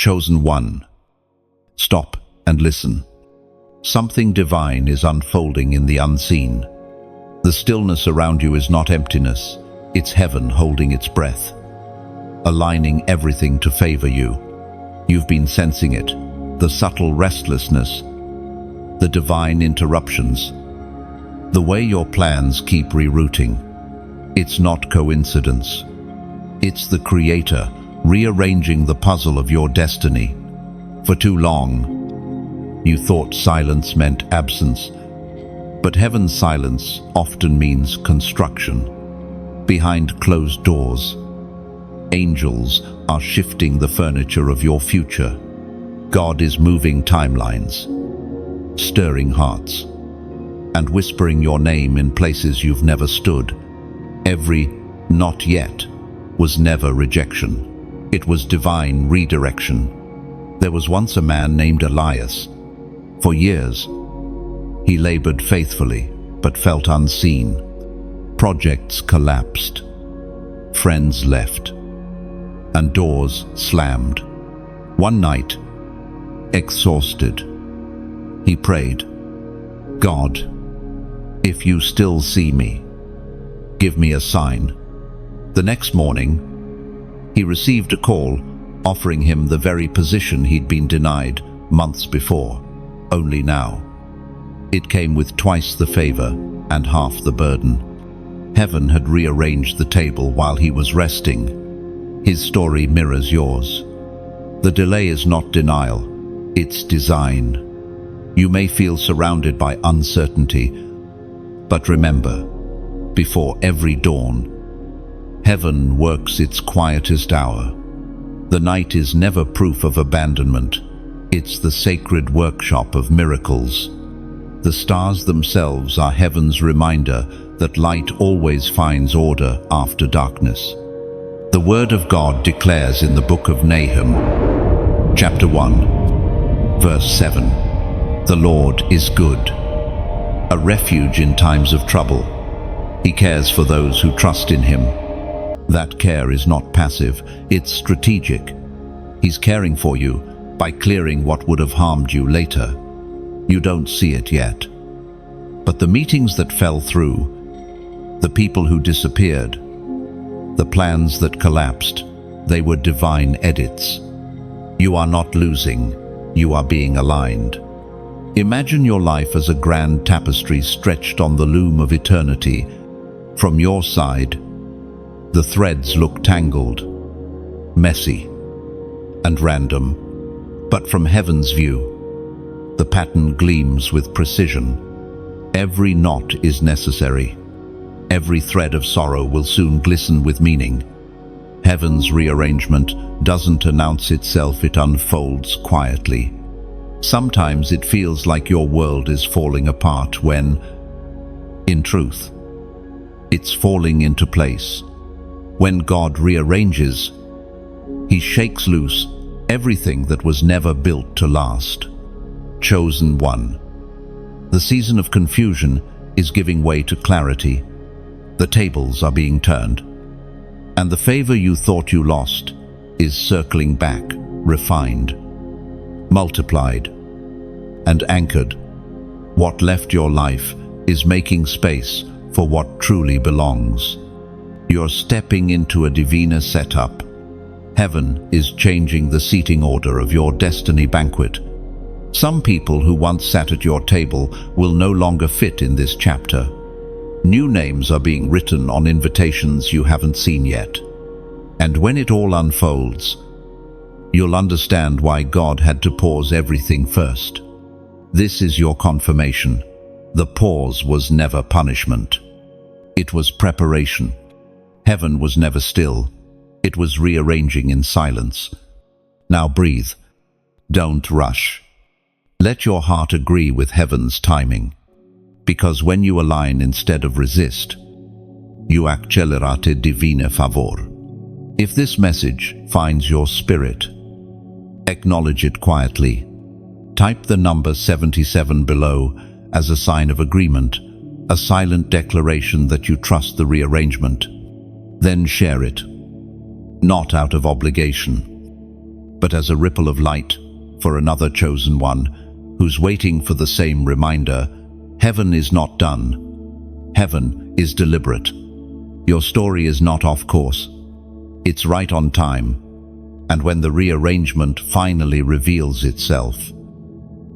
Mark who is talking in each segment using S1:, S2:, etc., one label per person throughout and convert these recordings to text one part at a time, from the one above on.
S1: Chosen one. Stop and listen. Something divine is unfolding in the unseen. The stillness around you is not emptiness, it's heaven holding its breath, aligning everything to favor you. You've been sensing it, the subtle restlessness, the divine interruptions, the way your plans keep rerouting. It's not coincidence. It's the Creator rearranging the puzzle of your destiny. For too long, you thought silence meant absence, but heaven's silence often means construction. Behind closed doors, angels are shifting the furniture of your future. God is moving timelines, stirring hearts, and whispering your name in places you've never stood. Every "not yet" was never rejection. It was divine redirection. There was once a man named Elias. For years, he labored faithfully, but felt unseen. Projects collapsed, friends left, and doors slammed. One night, exhausted, he prayed, "God, if you still see me, give me a sign." The next morning, he received a call offering him the very position he'd been denied months before. Only now, it came with twice the favor and half the burden. Heaven had rearranged the table while he was resting. His story mirrors yours. The delay is not denial, it's design. You may feel surrounded by uncertainty, but remember, before every dawn, heaven works its quietest hour. The night is never proof of abandonment. It's the sacred workshop of miracles. The stars themselves are heaven's reminder that light always finds order after darkness. The Word of God declares in the book of Nahum, chapter 1, verse 7, "The Lord is good, a refuge in times of trouble. He cares for those who trust in Him." That care is not passive, it's strategic. He's caring for you by clearing what would have harmed you later. You don't see it yet. But the meetings that fell through, the people who disappeared, the plans that collapsed, they were divine edits. You are not losing, you are being aligned. Imagine your life as a grand tapestry stretched on the loom of eternity. From your side, the threads look tangled, messy, and random. But from heaven's view, the pattern gleams with precision. Every knot is necessary. Every thread of sorrow will soon glisten with meaning. Heaven's rearrangement doesn't announce itself, it unfolds quietly. Sometimes it feels like your world is falling apart when, in truth, it's falling into place. When God rearranges, He shakes loose everything that was never built to last. Chosen one. The season of confusion is giving way to clarity. The tables are being turned, and the favor you thought you lost is circling back, refined, multiplied, and anchored. What left your life is making space for what truly belongs. You're stepping into a diviner setup. Heaven is changing the seating order of your destiny banquet. Some people who once sat at your table will no longer fit in this chapter. New names are being written on invitations you haven't seen yet. And when it all unfolds, you'll understand why God had to pause everything first. This is your confirmation. The pause was never punishment. It was preparation. Heaven was never still. It was rearranging in silence. Now breathe. Don't rush. Let your heart agree with heaven's timing. Because when you align instead of resist, you accelerate divine favor. If this message finds your spirit, acknowledge it quietly. Type the number 77 below as a sign of agreement, a silent declaration that you trust the rearrangement. Then share it, not out of obligation, but as a ripple of light for another chosen one who's waiting for the same reminder. Heaven is not done. Heaven is deliberate. Your story is not off course. It's right on time. And when the rearrangement finally reveals itself,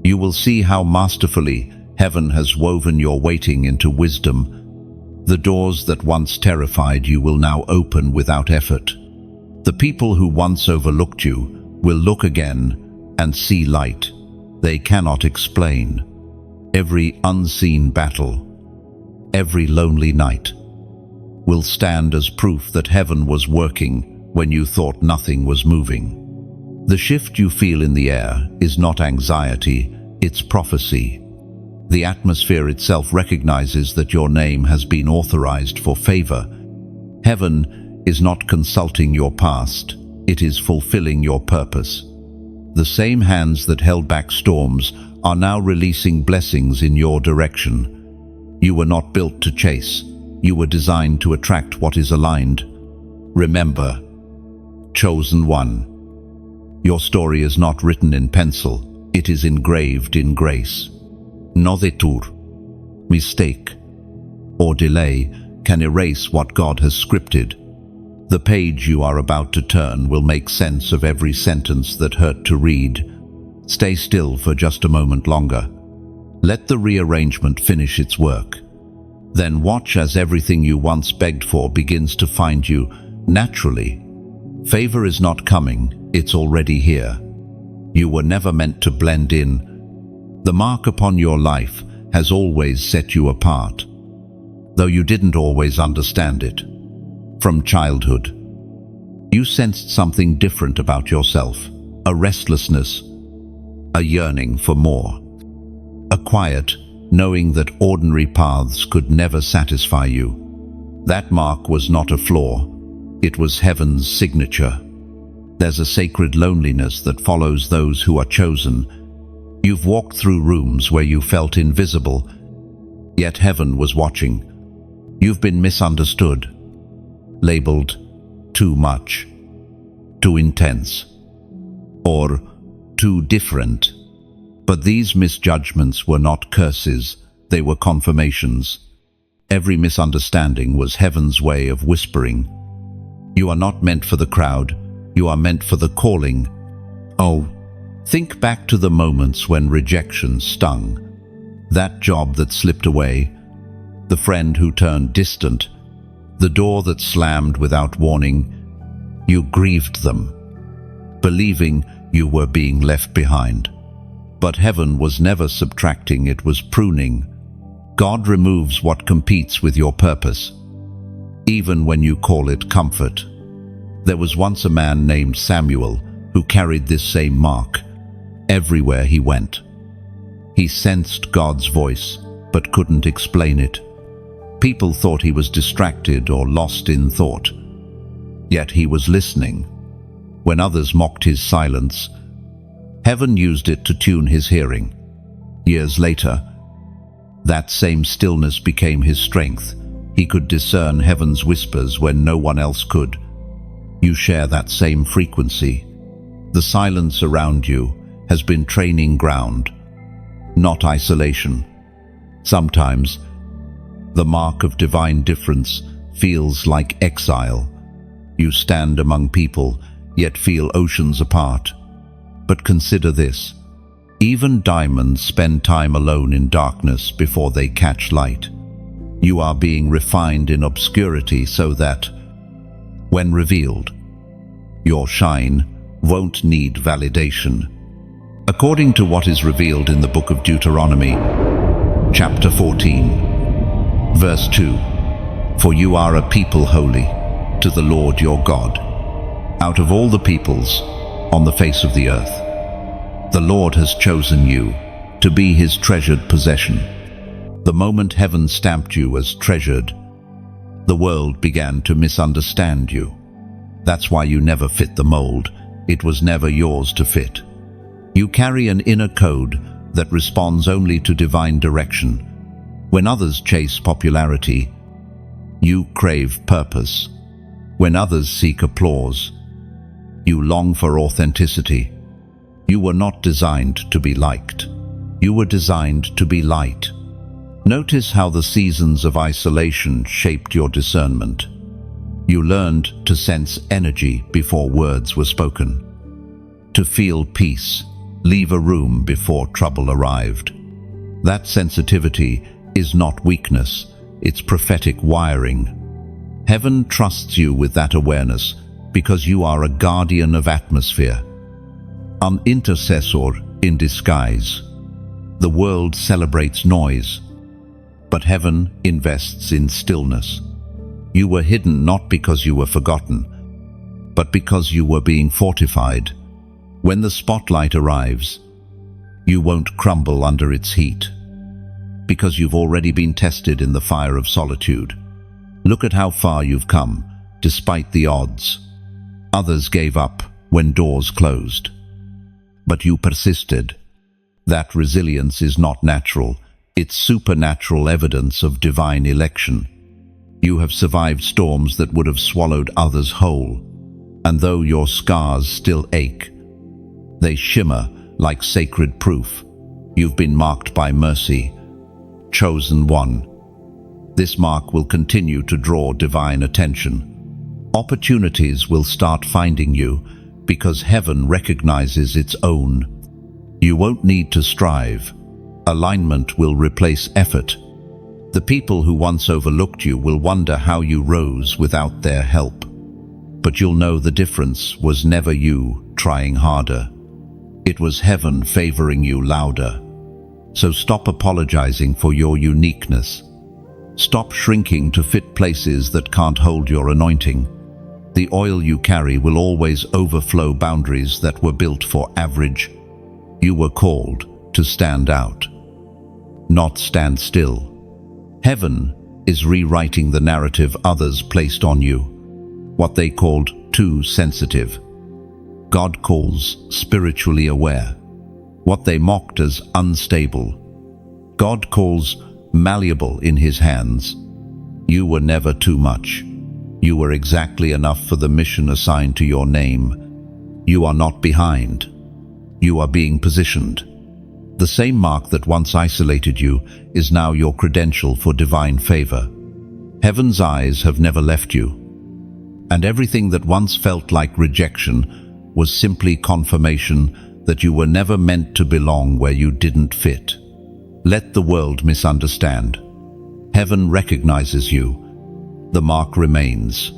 S1: you will see how masterfully heaven has woven your waiting into wisdom. The doors that once terrified you will now open without effort. The people who once overlooked you will look again and see light they cannot explain. Every unseen battle, every lonely night, will stand as proof that heaven was working when you thought nothing was moving. The shift you feel in the air is not anxiety, it's prophecy. The atmosphere itself recognizes that your name has been authorized for favor. Heaven is not consulting your past, it is fulfilling your purpose. The same hands that held back storms are now releasing blessings in your direction. You were not built to chase, you were designed to attract what is aligned. Remember, chosen one. Your story is not written in pencil, it is engraved in grace. No detour, mistake, or delay can erase what God has scripted. The page you are about to turn will make sense of every sentence that hurt to read. Stay still for just a moment longer. Let the rearrangement finish its work. Then watch as everything you once begged for begins to find you naturally. Favor is not coming, it's already here. You were never meant to blend in. The mark upon your life has always set you apart, though you didn't always understand it. From childhood, you sensed something different about yourself, a restlessness, a yearning for more, a quiet knowing that ordinary paths could never satisfy you. That mark was not a flaw, it was heaven's signature. There's a sacred loneliness that follows those who are chosen. You've walked through rooms where you felt invisible, yet heaven was watching. You've been misunderstood, labeled too much, too intense, or too different. But these misjudgments were not curses, they were confirmations. Every misunderstanding was heaven's way of whispering, "You are not meant for the crowd, you are meant for the calling." Oh, think back to the moments when rejection stung. That job that slipped away, the friend who turned distant, the door that slammed without warning. You grieved them, believing you were being left behind. But heaven was never subtracting, it was pruning. God removes what competes with your purpose, even when you call it comfort. There was once a man named Samuel who carried this same mark. Everywhere he went, he sensed God's voice, but couldn't explain it. People thought he was distracted or lost in thought. Yet he was listening. When others mocked his silence, heaven used it to tune his hearing. Years later, that same stillness became his strength. He could discern heaven's whispers when no one else could. You share that same frequency. The silence around you has been training ground, not isolation. Sometimes, the mark of divine difference feels like exile. You stand among people, yet feel oceans apart. But consider this. Even diamonds spend time alone in darkness before they catch light. You are being refined in obscurity so that, when revealed, your shine won't need validation. According to what is revealed in the book of Deuteronomy, chapter 14, Verse 2, "For you are a people holy to the Lord your God, out of all the peoples on the face of the earth. The Lord has chosen you to be his treasured possession." The moment heaven stamped you as treasured, the world began to misunderstand you. That's why you never fit the mold. It was never yours to fit. You carry an inner code that responds only to divine direction. When others chase popularity, you crave purpose. When others seek applause, You long for authenticity. You were not designed to be liked. You were designed to be light. Notice how the seasons of isolation shaped your discernment. You learned to sense energy before words were spoken, to feel peace, leave a room before trouble arrived. That sensitivity is not weakness, it's prophetic wiring. Heaven trusts you with that awareness because you are a guardian of atmosphere, an intercessor in disguise. The world celebrates noise, but heaven invests in stillness. You were hidden not because you were forgotten, but because you were being fortified. When the spotlight arrives, you won't crumble under its heat, because you've already been tested in the fire of solitude. Look at how far you've come, despite the odds. Others gave up when doors closed, but you persisted. That resilience is not natural, it's supernatural evidence of divine election. You have survived storms that would have swallowed others whole, and though your scars still ache, they shimmer like sacred proof. You've been marked by mercy, chosen one. This mark will continue to draw divine attention. Opportunities will start finding you because heaven recognizes its own. You won't need to strive. Alignment will replace effort. The people who once overlooked you will wonder how you rose without their help. But you'll know the difference was never you trying harder. It was heaven favoring you louder. So stop apologizing for your uniqueness. Stop shrinking to fit places that can't hold your anointing. The oil you carry will always overflow boundaries that were built for average. You were called to stand out, not stand still. Heaven is rewriting the narrative others placed on you, what they called too sensitive. God calls spiritually aware, what they mocked as unstable. God calls malleable in his hands. You were never too much. You were exactly enough for the mission assigned to your name. You are not behind. You are being positioned. The same mark that once isolated you is now your credential for divine favor. Heaven's eyes have never left you, and everything that once felt like rejection was simply confirmation that you were never meant to belong where you didn't fit. Let the world misunderstand. Heaven recognizes you. The mark remains,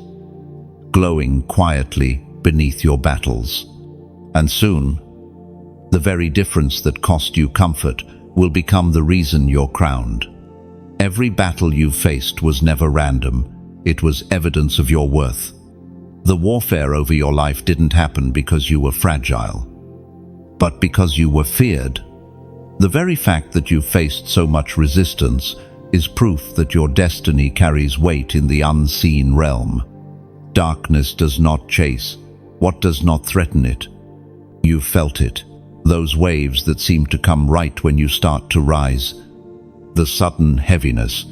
S1: glowing quietly beneath your battles. And soon, the very difference that cost you comfort will become the reason you're crowned. Every battle you faced was never random. It was evidence of your worth. The warfare over your life didn't happen because you were fragile, but because you were feared. The very fact that you faced so much resistance is proof that your destiny carries weight in the unseen realm. Darkness does not chase what does not threaten it. You felt it, those waves that seem to come right when you start to rise. The sudden heaviness,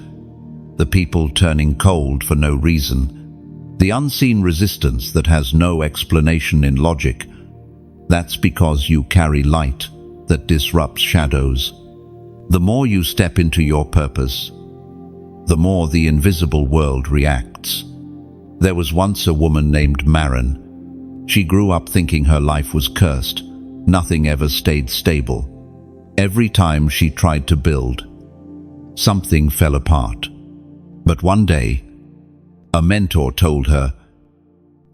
S1: the people turning cold for no reason, the unseen resistance that has no explanation in logic. That's because you carry light that disrupts shadows. The more you step into your purpose, the more the invisible world reacts. There was once a woman named Marin. She grew up thinking her life was cursed. Nothing ever stayed stable. Every time she tried to build, something fell apart. But one day, a mentor told her,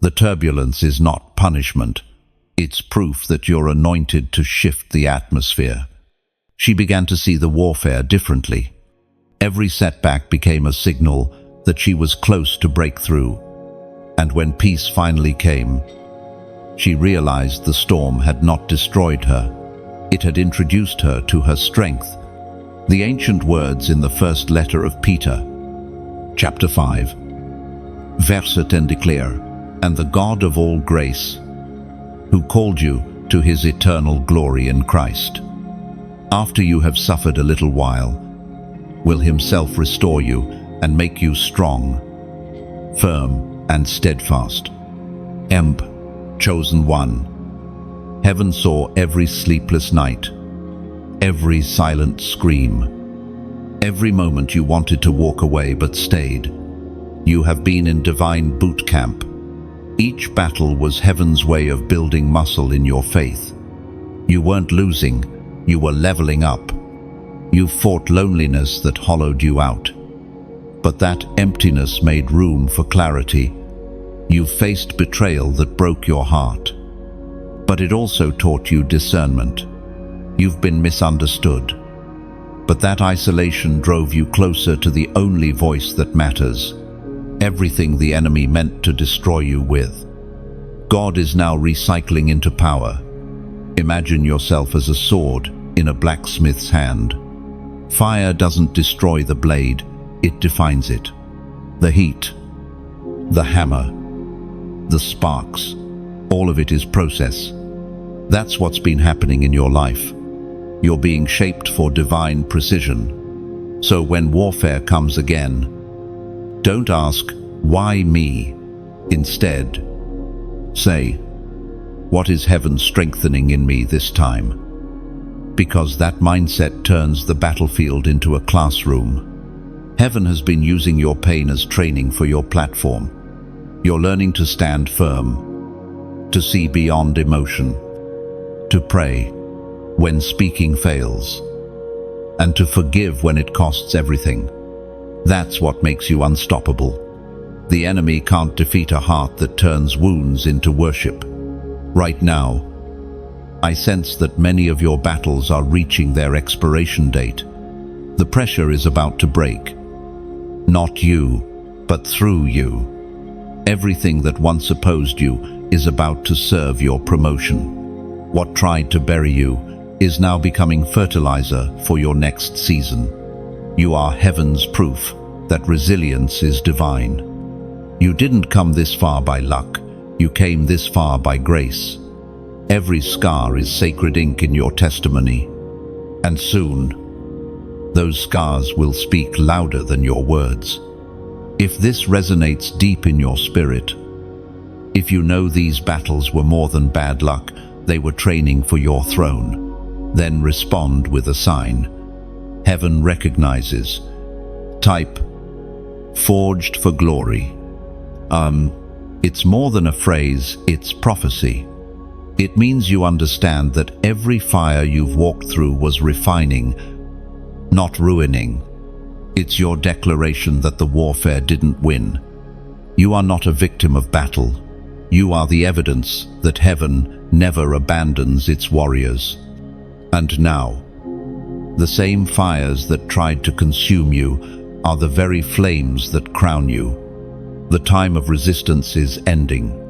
S1: "The turbulence is not punishment. It's proof that you're anointed to shift the atmosphere." She began to see the warfare differently. Every setback became a signal that she was close to breakthrough. And when peace finally came, she realized the storm had not destroyed her. It had introduced her to her strength. The ancient words in the first letter of Peter, chapter 5, verse 10 declare, "And the God of all grace, who called you to his eternal glory in Christ, after you have suffered a little while, will himself restore you and make you strong, firm, and steadfast." Chosen one. Heaven saw every sleepless night, every silent scream, every moment you wanted to walk away but stayed. You have been in divine boot camp. Each battle was heaven's way of building muscle in your faith. You weren't losing, you were leveling up. You fought loneliness that hollowed you out. But that emptiness made room for clarity. You faced betrayal that broke your heart. But it also taught you discernment. You've been misunderstood. But that isolation drove you closer to the only voice that matters. Everything the enemy meant to destroy you with, God is now recycling into power. Imagine yourself as a sword in a blacksmith's hand. Fire doesn't destroy the blade, it defines it. The heat, the hammer, the sparks, all of it is process. That's what's been happening in your life. You're being shaped for divine precision. So when warfare comes again, don't ask, why me? Instead, say, what is heaven strengthening in me this time? Because that mindset turns the battlefield into a classroom. Heaven has been using your pain as training for your platform. You're learning to stand firm, to see beyond emotion, to pray when speaking fails, and to forgive when it costs everything. That's what makes you unstoppable. The enemy can't defeat a heart that turns wounds into worship. Right now, I sense that many of your battles are reaching their expiration date. The pressure is about to break. Not you, but through you. Everything that once opposed you is about to serve your promotion. What tried to bury you is now becoming fertilizer for your next season. You are heaven's proof that resilience is divine. You didn't come this far by luck, you came this far by grace. Every scar is sacred ink in your testimony. And soon, those scars will speak louder than your words. If this resonates deep in your spirit, if you know these battles were more than bad luck, they were training for your throne, then respond with a sign. Heaven recognizes. Type, forged for glory. It's more than a phrase, it's prophecy. It means you understand that every fire you've walked through was refining, not ruining. It's your declaration that the warfare didn't win. You are not a victim of battle. You are the evidence that heaven never abandons its warriors. And now, the same fires that tried to consume you are the very flames that crown you. The time of resistance is ending.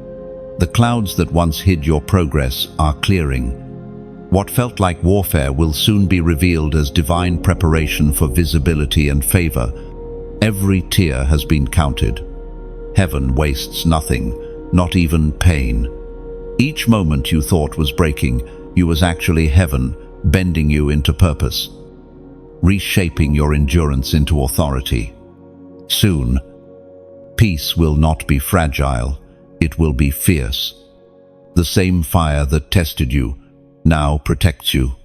S1: The clouds that once hid your progress are clearing. What felt like warfare will soon be revealed as divine preparation for visibility and favor. Every tear has been counted. Heaven wastes nothing, not even pain. Each moment you thought was breaking, you was actually heaven bending you into purpose, reshaping your endurance into authority. Soon, peace will not be fragile, it will be fierce. The same fire that tested you now protects you.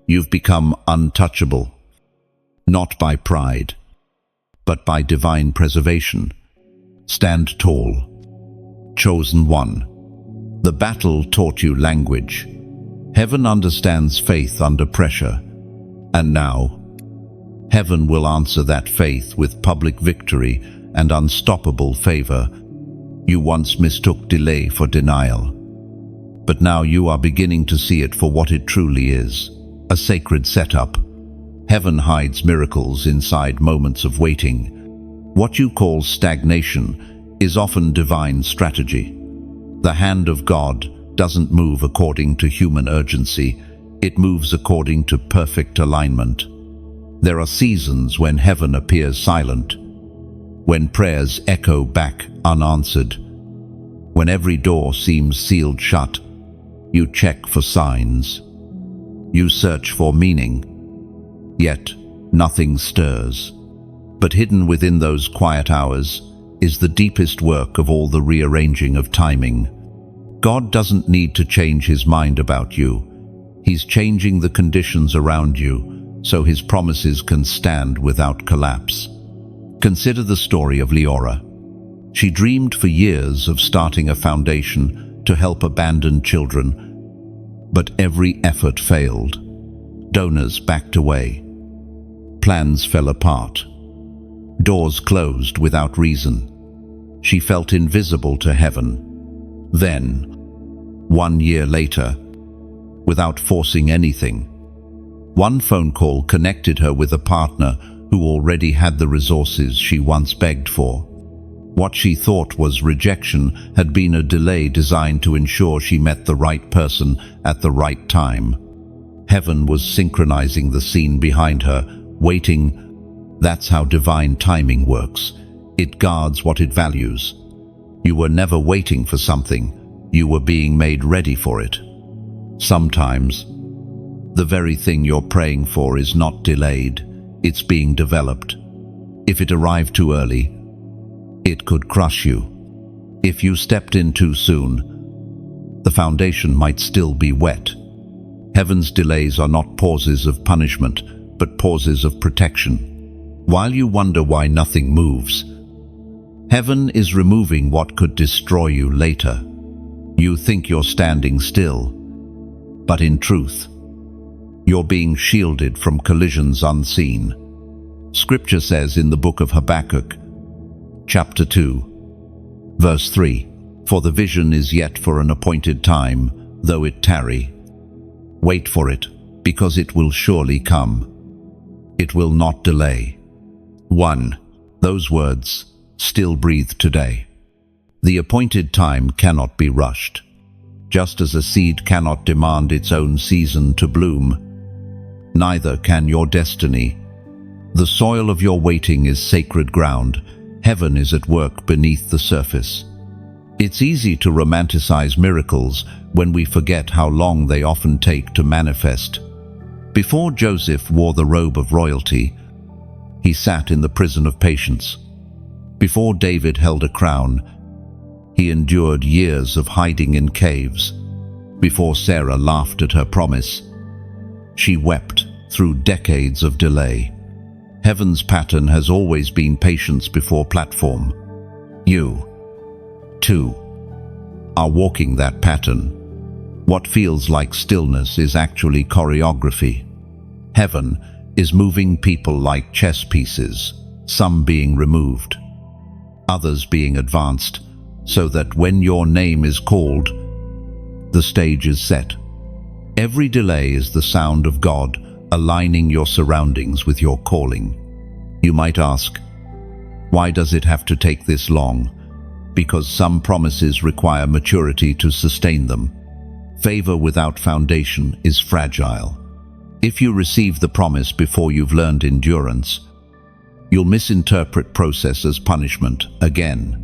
S1: You've become untouchable, not by pride, but by divine preservation. Stand tall. Chosen one. The battle taught you language. Heaven understands faith under pressure. And now, heaven will answer that faith with public victory and unstoppable favor. You once mistook delay for denial, but now you are beginning to see it for what it truly is, a sacred setup. Heaven hides miracles inside moments of waiting. What you call stagnation is often divine strategy. The hand of God doesn't move according to human urgency, it moves according to perfect alignment. There are seasons when heaven appears silent, when prayers echo back unanswered, when every door seems sealed shut. You check for signs. You search for meaning. Yet nothing stirs. But hidden within those quiet hours is the deepest work of all the rearranging of timing. God doesn't need to change his mind about you. He's changing the conditions around you so his promises can stand without collapse. Consider the story of Leora. She dreamed for years of starting a foundation to help abandoned children, but every effort failed. Donors backed away. Plans fell apart. Doors closed without reason. She felt invisible to heaven. Then, 1 year later, without forcing anything, one phone call connected her with a partner who already had the resources she once begged for. What she thought was rejection had been a delay designed to ensure she met the right person at the right time. Heaven was synchronizing the scene behind her, waiting. That's how divine timing works. It guards what it values. You were never waiting for something. You were being made ready for it. Sometimes, the very thing you're praying for is not delayed. It's being developed. If it arrived too early, it could crush you. If you stepped in too soon, the foundation might still be wet. Heaven's delays are not pauses of punishment, but pauses of protection. While you wonder why nothing moves, heaven is removing what could destroy you later. You think you're standing still, but in truth, you're being shielded from collisions unseen. Scripture says in the book of Habakkuk, chapter 2, verse 3, "For the vision is yet for an appointed time, though it tarry. Wait for it, because it will surely come. It will not delay." 1. Those words still breathe today. The appointed time cannot be rushed. Just as a seed cannot demand its own season to bloom, neither can your destiny. The soil of your waiting is sacred ground. Heaven is at work beneath the surface. It's easy to romanticize miracles when we forget how long they often take to manifest. Before Joseph wore the robe of royalty, he sat in the prison of patience. Before David held a crown, he endured years of hiding in caves. Before Sarah laughed at her promise, she wept through decades of delay. Heaven's pattern has always been patience before platform. You, too, are walking that pattern. What feels like stillness is actually choreography. Heaven is moving people like chess pieces, some being removed, others being advanced, so that when your name is called, the stage is set. Every delay is the sound of God aligning your surroundings with your calling. You might ask, why does it have to take this long? Because some promises require maturity to sustain them. Favor without foundation is fragile. If you receive the promise before you've learned endurance, you'll misinterpret process as punishment again.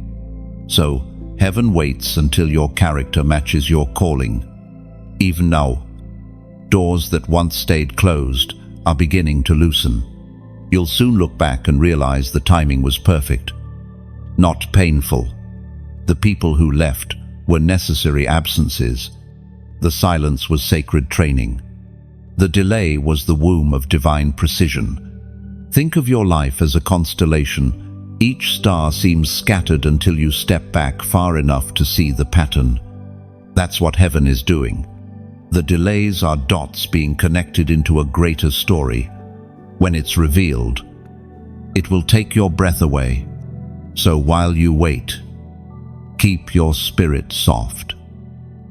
S1: So, heaven waits until your character matches your calling. Even now, doors that once stayed closed are beginning to loosen. You'll soon look back and realize the timing was perfect, not painful. The people who left were necessary absences. The silence was sacred training. The delay was the womb of divine precision. Think of your life as a constellation. Each star seems scattered until you step back far enough to see the pattern. That's what heaven is doing. The delays are dots being connected into a greater story. When it's revealed, it will take your breath away. So while you wait, keep your spirit soft.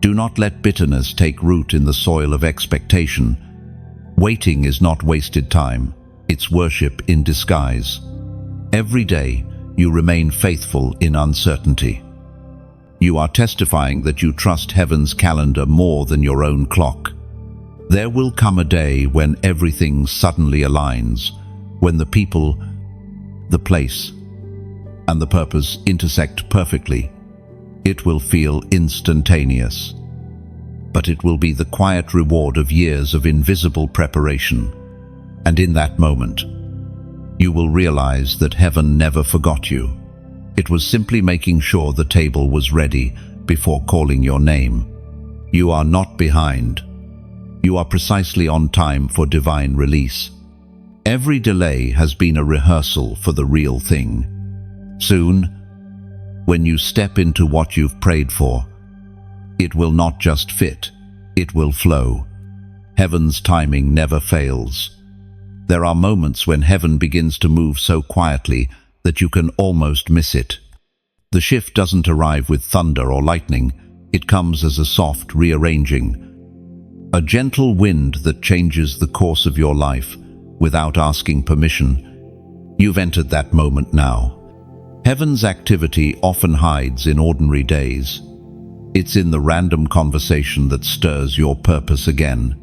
S1: Do not let bitterness take root in the soil of expectation. Waiting is not wasted time. It's worship in disguise. Every day, you remain faithful in uncertainty. You are testifying that you trust heaven's calendar more than your own clock. There will come a day when everything suddenly aligns, when the people, the place, and the purpose intersect perfectly. It will feel instantaneous, but it will be the quiet reward of years of invisible preparation. And in that moment, you will realize that heaven never forgot you. It was simply making sure the table was ready, before calling your name. You are not behind. You are precisely on time for divine release. Every delay has been a rehearsal for the real thing. Soon, when you step into what you've prayed for, it will not just fit, it will flow. Heaven's timing never fails. There are moments when heaven begins to move so quietly that you can almost miss it. The shift doesn't arrive with thunder or lightning. It comes as a soft rearranging, a gentle wind that changes the course of your life without asking permission. You've entered that moment now. Heaven's activity often hides in ordinary days. It's in the random conversation that stirs your purpose again,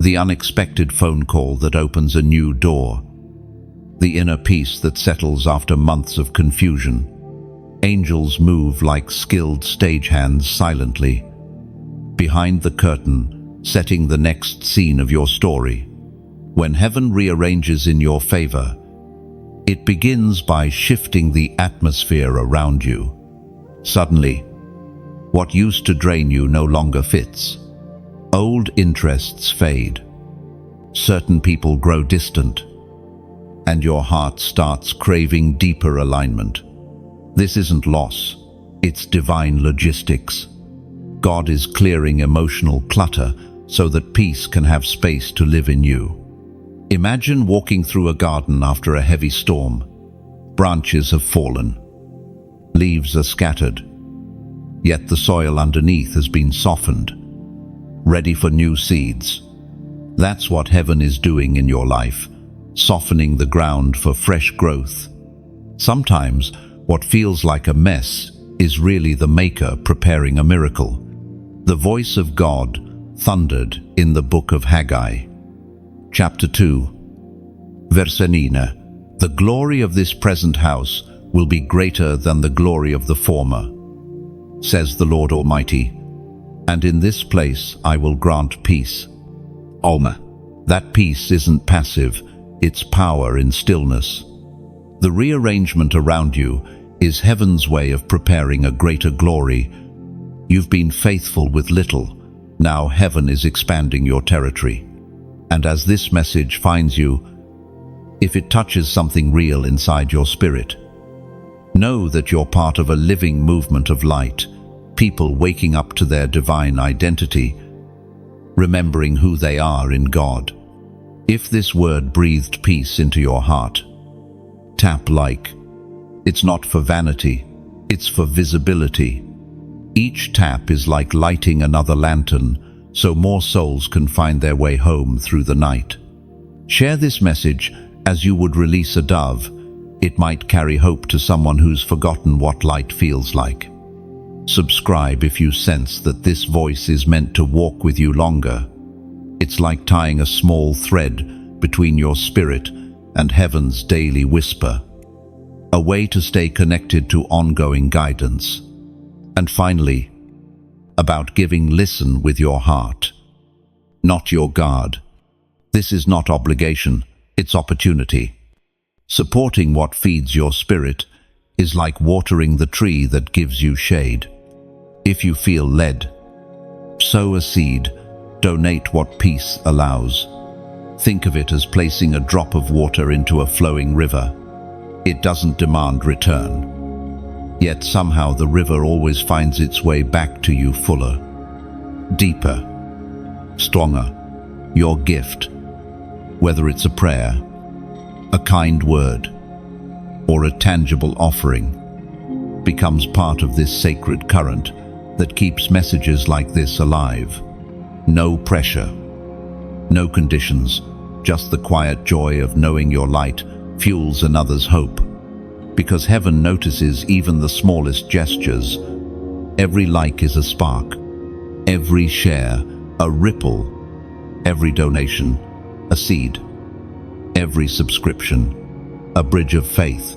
S1: the unexpected phone call that opens a new door, the inner peace that settles after months of confusion. Angels move like skilled stagehands silently, behind the curtain, setting the next scene of your story. When heaven rearranges in your favor, it begins by shifting the atmosphere around you. Suddenly, what used to drain you no longer fits. Old interests fade. Certain people grow distant, and your heart starts craving deeper alignment. This isn't loss, it's divine logistics. God is clearing emotional clutter so that peace can have space to live in you. Imagine walking through a garden after a heavy storm. Branches have fallen. Leaves are scattered. Yet the soil underneath has been softened, ready for new seeds. That's what heaven is doing in your life, softening the ground for fresh growth. Sometimes, what feels like a mess is really the Maker preparing a miracle. The voice of God thundered in the book of Haggai. Chapter 2, Verse 9. The glory of this present house will be greater than the glory of the former, says the Lord Almighty, and in this place I will grant peace. Alma. That peace isn't passive, it's power in stillness. The rearrangement around you is heaven's way of preparing a greater glory. You've been faithful with little. Now heaven is expanding your territory. And as this message finds you, if it touches something real inside your spirit, know that you're part of a living movement of light, people waking up to their divine identity, remembering who they are in God. If this word breathed peace into your heart, tap like. It's not for vanity, it's for visibility. Each tap is like lighting another lantern, so more souls can find their way home through the night. Share this message as you would release a dove. It might carry hope to someone who's forgotten what light feels like. Subscribe if you sense that this voice is meant to walk with you longer. It's like tying a small thread between your spirit and heaven's daily whisper, a way to stay connected to ongoing guidance. And finally, about giving, listen with your heart, not your guard. This is not obligation, it's opportunity. Supporting what feeds your spirit is like watering the tree that gives you shade. If you feel led, sow a seed, donate what peace allows. Think of it as placing a drop of water into a flowing river. It doesn't demand return. Yet somehow the river always finds its way back to you fuller, deeper, stronger. Your gift, whether it's a prayer, a kind word, or a tangible offering, becomes part of this sacred current that keeps messages like this alive. No pressure, no conditions, just the quiet joy of knowing your light fuels another's hope. Because heaven notices even the smallest gestures. Every like is a spark, every share a ripple, every donation a seed, every subscription a bridge of faith.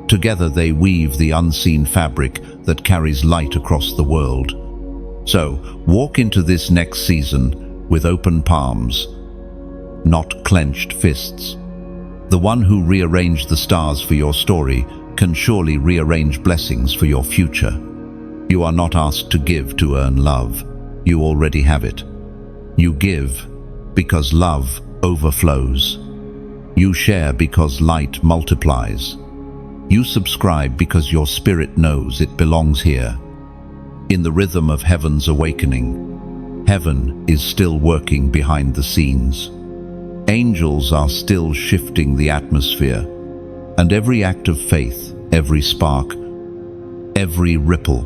S1: Together they weave the unseen fabric that carries light across the world. So, walk into this next season with open palms, not clenched fists. The one who rearranged the stars for your story can surely rearrange blessings for your future. You are not asked to give to earn love. You already have it. You give because love overflows. You share because light multiplies. You subscribe because your spirit knows it belongs here. In the rhythm of heaven's awakening, heaven is still working behind the scenes. Angels are still shifting the atmosphere, and every act of faith, every spark, every ripple,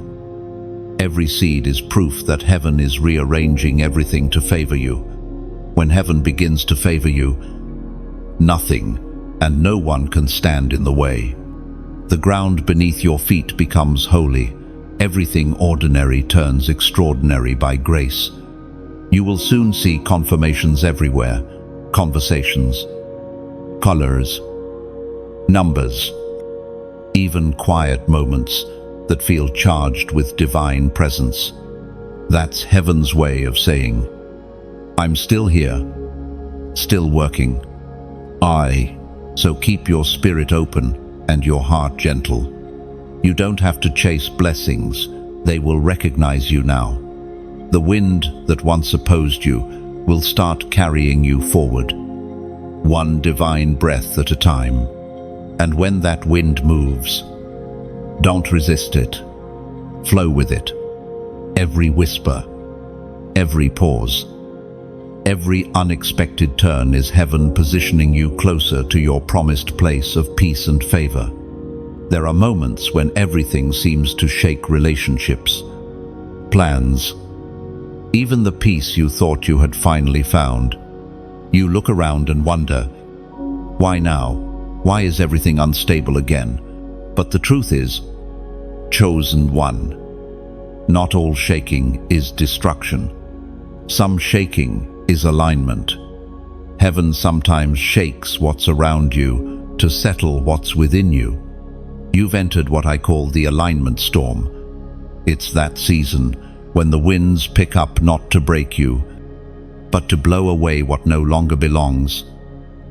S1: every seed is proof that heaven is rearranging everything to favor you. When heaven begins to favor you, nothing and no one can stand in the way. The ground beneath your feet becomes holy. Everything ordinary turns extraordinary by grace. You will soon see confirmations everywhere, conversations, colors, numbers, even quiet moments that feel charged with divine presence. That's heaven's way of saying, I'm still here, still working. So keep your spirit open and your heart gentle. You don't have to chase blessings, they will recognize you now. The wind that once opposed you will start carrying you forward, one divine breath at a time. And when that wind moves, don't resist it. Flow with it. Every whisper, every pause, every unexpected turn is heaven positioning you closer to your promised place of peace and favor. There are moments when everything seems to shake relationships, plans, even the peace you thought you had finally found. You look around and wonder, why now? Why is everything unstable again? But the truth is, chosen one. Not all shaking is destruction. Some shaking is alignment. Heaven sometimes shakes what's around you to settle what's within you. You've entered what I call the alignment storm. It's that season when the winds pick up not to break you, but to blow away what no longer belongs.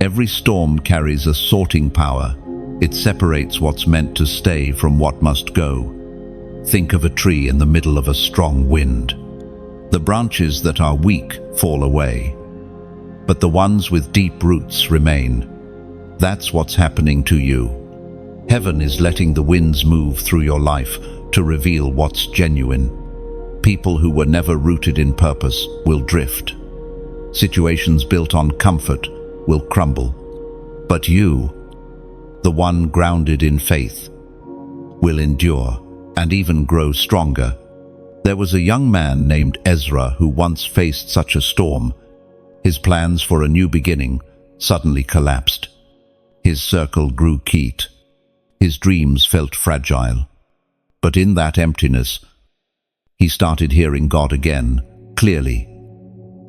S1: Every storm carries a sorting power. It separates what's meant to stay from what must go. Think of a tree in the middle of a strong wind. The branches that are weak fall away, but the ones with deep roots remain. That's what's happening to you. Heaven is letting the winds move through your life to reveal what's genuine. People who were never rooted in purpose will drift. Situations built on comfort will crumble. But you, the one grounded in faith, will endure and even grow stronger. There was a young man named Ezra who once faced such a storm. His plans for a new beginning suddenly collapsed. His circle grew peat. His dreams felt fragile. But in that emptiness, he started hearing God again, clearly,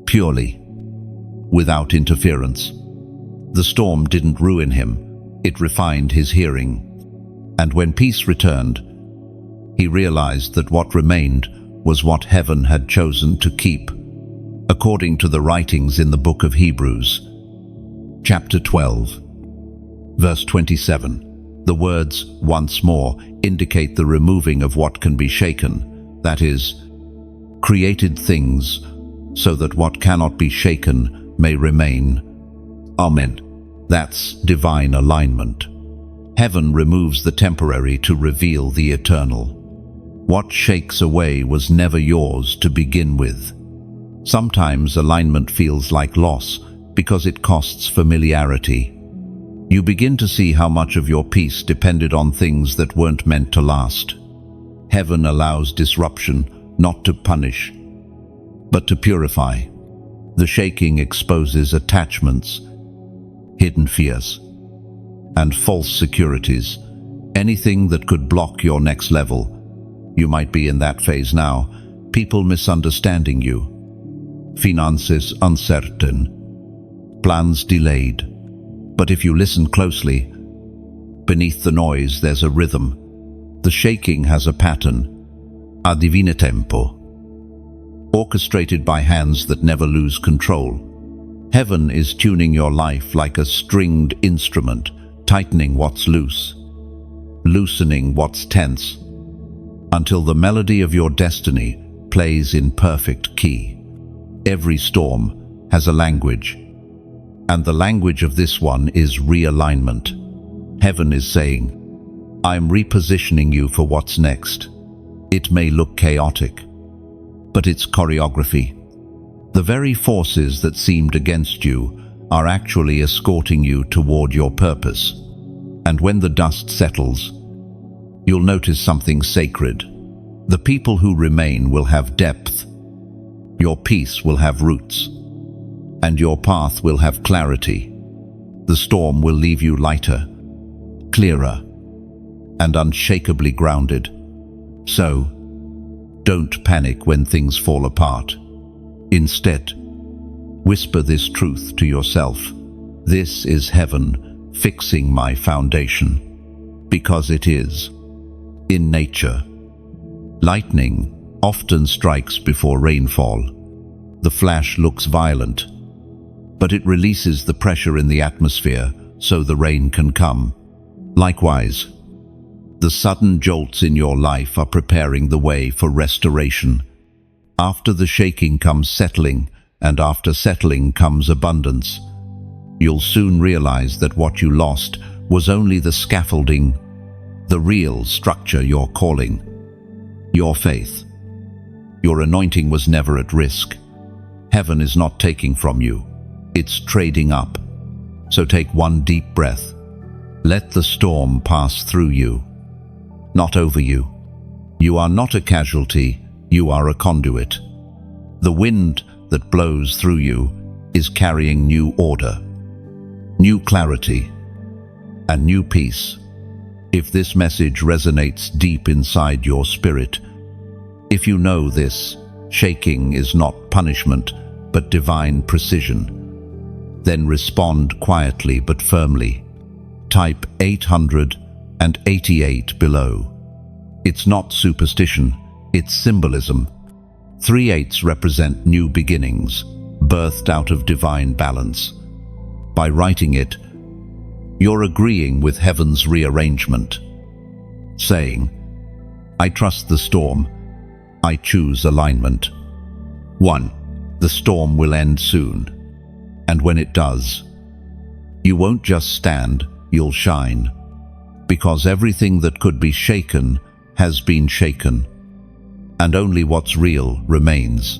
S1: purely, without interference. The storm didn't ruin him, it refined his hearing. And when peace returned, he realized that what remained was what heaven had chosen to keep, according to the writings in the book of Hebrews, chapter 12, verse 27. The words, once more, indicate the removing of what can be shaken, that is, created things, so that what cannot be shaken may remain. Amen. That's divine alignment. Heaven removes the temporary to reveal the eternal. What shakes away was never yours to begin with. Sometimes alignment feels like loss because it costs familiarity. You begin to see how much of your peace depended on things that weren't meant to last. Heaven allows disruption not to punish, but to purify. The shaking exposes attachments, hidden fears, and false securities. Anything that could block your next level. You might be in that phase now. People misunderstanding you. Finances uncertain. Plans delayed. But if you listen closely, beneath the noise there's a rhythm. The shaking has a pattern. A divine tempo. Orchestrated by hands that never lose control. Heaven is tuning your life like a stringed instrument, tightening what's loose, loosening what's tense, until the melody of your destiny plays in perfect key. Every storm has a language, and the language of this one is realignment. Heaven is saying, I'm repositioning you for what's next. It may look chaotic, but it's choreography. The very forces that seemed against you are actually escorting you toward your purpose. And when the dust settles, you'll notice something sacred. The people who remain will have depth. Your peace will have roots. And your path will have clarity. The storm will leave you lighter, clearer, and unshakably grounded. So, don't panic when things fall apart. Instead, whisper this truth to yourself. This is heaven fixing my foundation. Because it is. In nature, lightning often strikes before rainfall. The flash looks violent, but it releases the pressure in the atmosphere so the rain can come. Likewise, the sudden jolts in your life are preparing the way for restoration. After the shaking comes settling, and after settling comes abundance. You'll soon realize that what you lost was only the scaffolding, the real structure you're calling. Your faith. Your anointing was never at risk. Heaven is not taking from you. It's trading up. So take one deep breath. Let the storm pass through you, not over you. You are not a casualty, you are a conduit. The wind that blows through you is carrying new order, new clarity, and new peace. If this message resonates deep inside your spirit, if you know this, shaking is not punishment, but divine precision, then respond quietly but firmly. Type 888 below. It's not superstition, it's symbolism. 3 8s represent new beginnings, birthed out of divine balance. By writing it, you're agreeing with heaven's rearrangement, saying, I trust the storm, I choose alignment. 1. The storm will end soon, and when it does, you won't just stand, you'll shine, because everything that could be shaken has been shaken, and only what's real remains.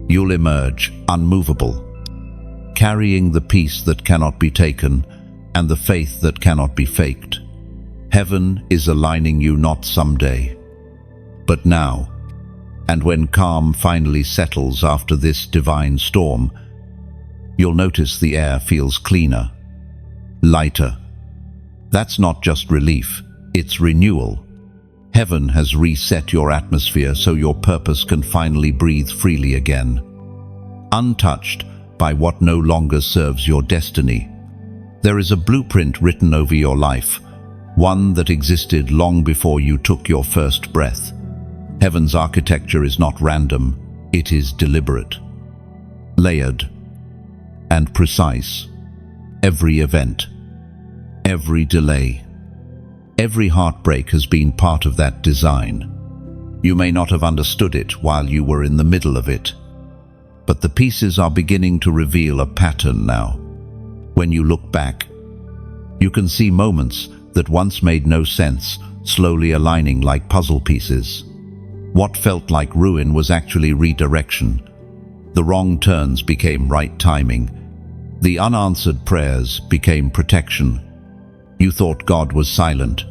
S1: You'll emerge unmovable, carrying the peace that cannot be taken and the faith that cannot be faked. Heaven is aligning you not someday, but now. And when calm finally settles after this divine storm, you'll notice the air feels cleaner, lighter. That's not just relief, it's renewal. Heaven has reset your atmosphere so your purpose can finally breathe freely again, untouched by what no longer serves your destiny. There is a blueprint written over your life, one that existed long before you took your first breath. Heaven's architecture is not random, it is deliberate, layered, and precise. Every event, every delay, every heartbreak has been part of that design. You may not have understood it while you were in the middle of it, but the pieces are beginning to reveal a pattern now. When you look back, you can see moments that once made no sense, slowly aligning like puzzle pieces. What felt like ruin was actually redirection. The wrong turns became right timing. The unanswered prayers became protection. You thought God was silent,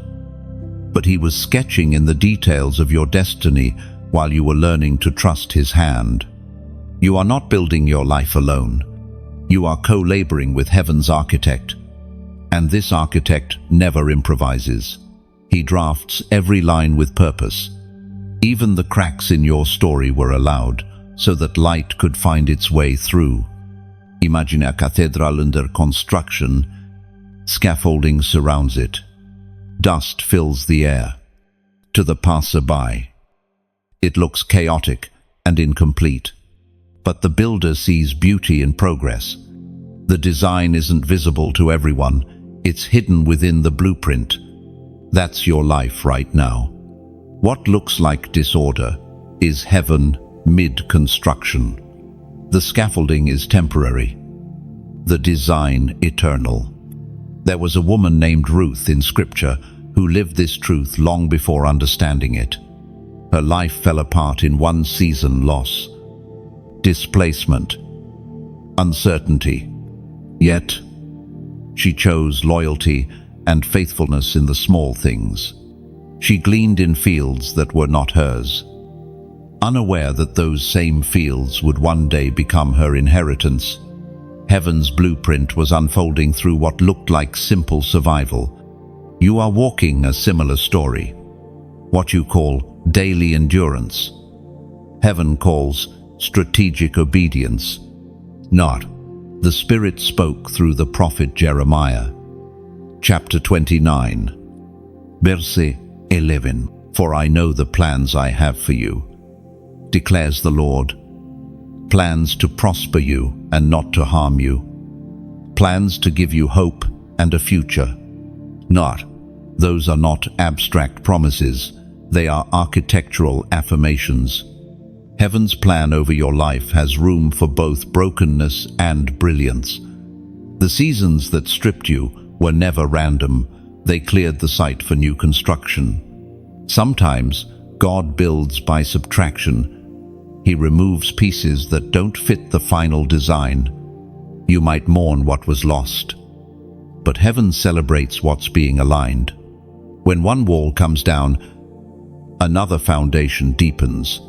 S1: but He was sketching in the details of your destiny while you were learning to trust His hand. You are not building your life alone. You are co-laboring with Heaven's architect. And this architect never improvises. He drafts every line with purpose. Even the cracks in your story were allowed so that light could find its way through. Imagine a cathedral under construction. Scaffolding surrounds it. Dust fills the air. To the passerby, it looks chaotic and incomplete. But the builder sees beauty in progress. The design isn't visible to everyone. It's hidden within the blueprint. That's your life right now. What looks like disorder is heaven mid-construction. The scaffolding is temporary, the design eternal. There was a woman named Ruth in Scripture who lived this truth long before understanding it. Her life fell apart in one season: loss, displacement, uncertainty. Yet, she chose loyalty and faithfulness in the small things. She gleaned in fields that were not hers, unaware that those same fields would one day become her inheritance. Heaven's blueprint was unfolding through what looked like simple survival. You are walking a similar story, what you call daily endurance. Heaven calls strategic obedience. Not. The Spirit spoke through the prophet Jeremiah. Chapter 29, verse 11. For I know the plans I have for you, declares the Lord. Plans to prosper you and not to harm you. Plans to give you hope and a future. Not. Those are not abstract promises. They are architectural affirmations. Heaven's plan over your life has room for both brokenness and brilliance. The seasons that stripped you were never random. They cleared the site for new construction. Sometimes God builds by subtraction. He removes pieces that don't fit the final design. You might mourn what was lost, but heaven celebrates what's being aligned. When one wall comes down, another foundation deepens.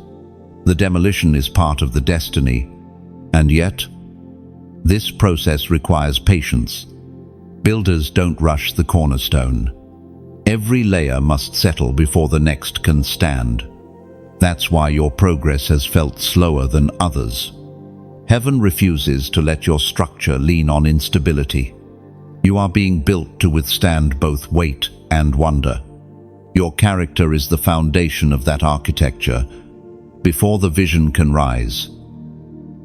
S1: The demolition is part of the destiny, and yet, this process requires patience. Builders don't rush the cornerstone. Every layer must settle before the next can stand. That's why your progress has felt slower than others. Heaven refuses to let your structure lean on instability. You are being built to withstand both weight and wonder. Your character is the foundation of that architecture. Before the vision can rise,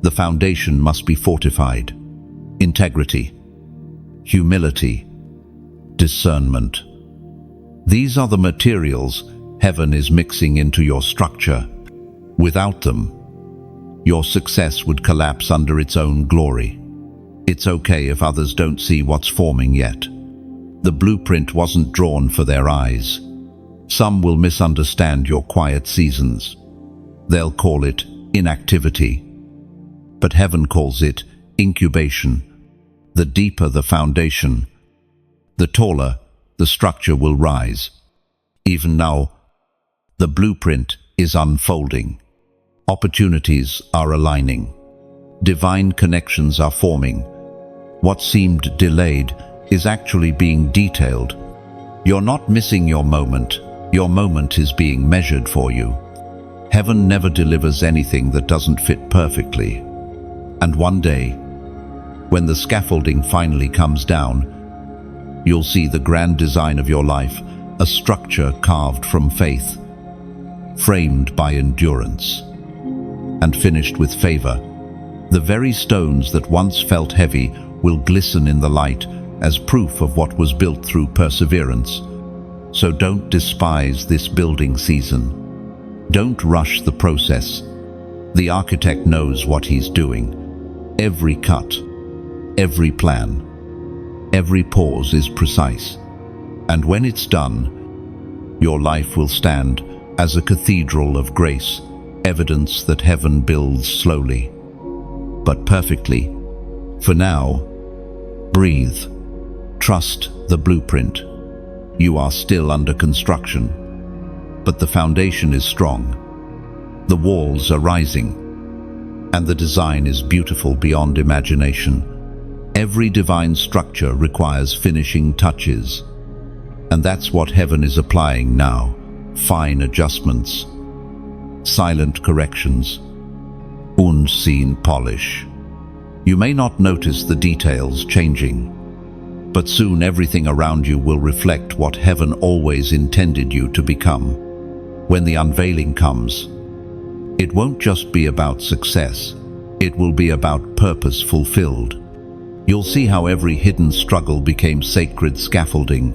S1: the foundation must be fortified. Integrity, humility, discernment. These are the materials heaven is mixing into your structure. Without them, your success would collapse under its own glory. It's okay if others don't see what's forming yet. The blueprint wasn't drawn for their eyes. Some will misunderstand your quiet seasons. They'll call it inactivity, but heaven calls it incubation. The deeper the foundation, the taller the structure will rise. Even now, the blueprint is unfolding. Opportunities are aligning. Divine connections are forming. What seemed delayed is actually being detailed. You're not missing your moment. Your moment is being measured for you. Heaven never delivers anything that doesn't fit perfectly. And one day, when the scaffolding finally comes down, you'll see the grand design of your life, a structure carved from faith, framed by endurance, and finished with favor. The very stones that once felt heavy will glisten in the light as proof of what was built through perseverance. So don't despise this building season. Don't rush the process. The architect knows what he's doing. Every cut, every plan, every pause is precise. And when it's done, your life will stand as a cathedral of grace, evidence that heaven builds slowly, but perfectly. For now, breathe. Trust the blueprint. You are still under construction, but the foundation is strong. The walls are rising, and the design is beautiful beyond imagination. Every divine structure requires finishing touches, and that's what heaven is applying now. Fine adjustments, silent corrections, unseen polish. You may not notice the details changing, but soon everything around you will reflect what heaven always intended you to become. When the unveiling comes, it won't just be about success, it will be about purpose fulfilled. You'll see how every hidden struggle became sacred scaffolding,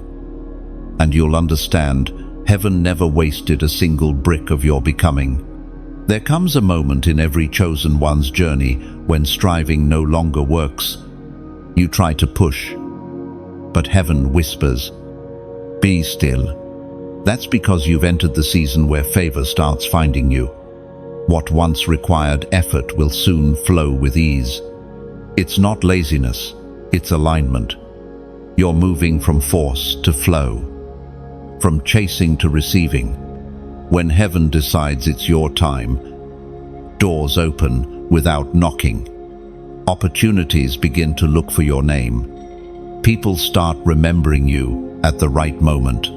S1: and you'll understand Heaven never wasted a single brick of your becoming. There comes a moment in every chosen one's journey when striving no longer works. You try to push, but heaven whispers, "Be still." That's because you've entered the season where favor starts finding you. What once required effort will soon flow with ease. It's not laziness, it's alignment. You're moving from force to flow, from chasing to receiving. When heaven decides it's your time, doors open without knocking. Opportunities begin to look for your name. People start remembering you at the right moment.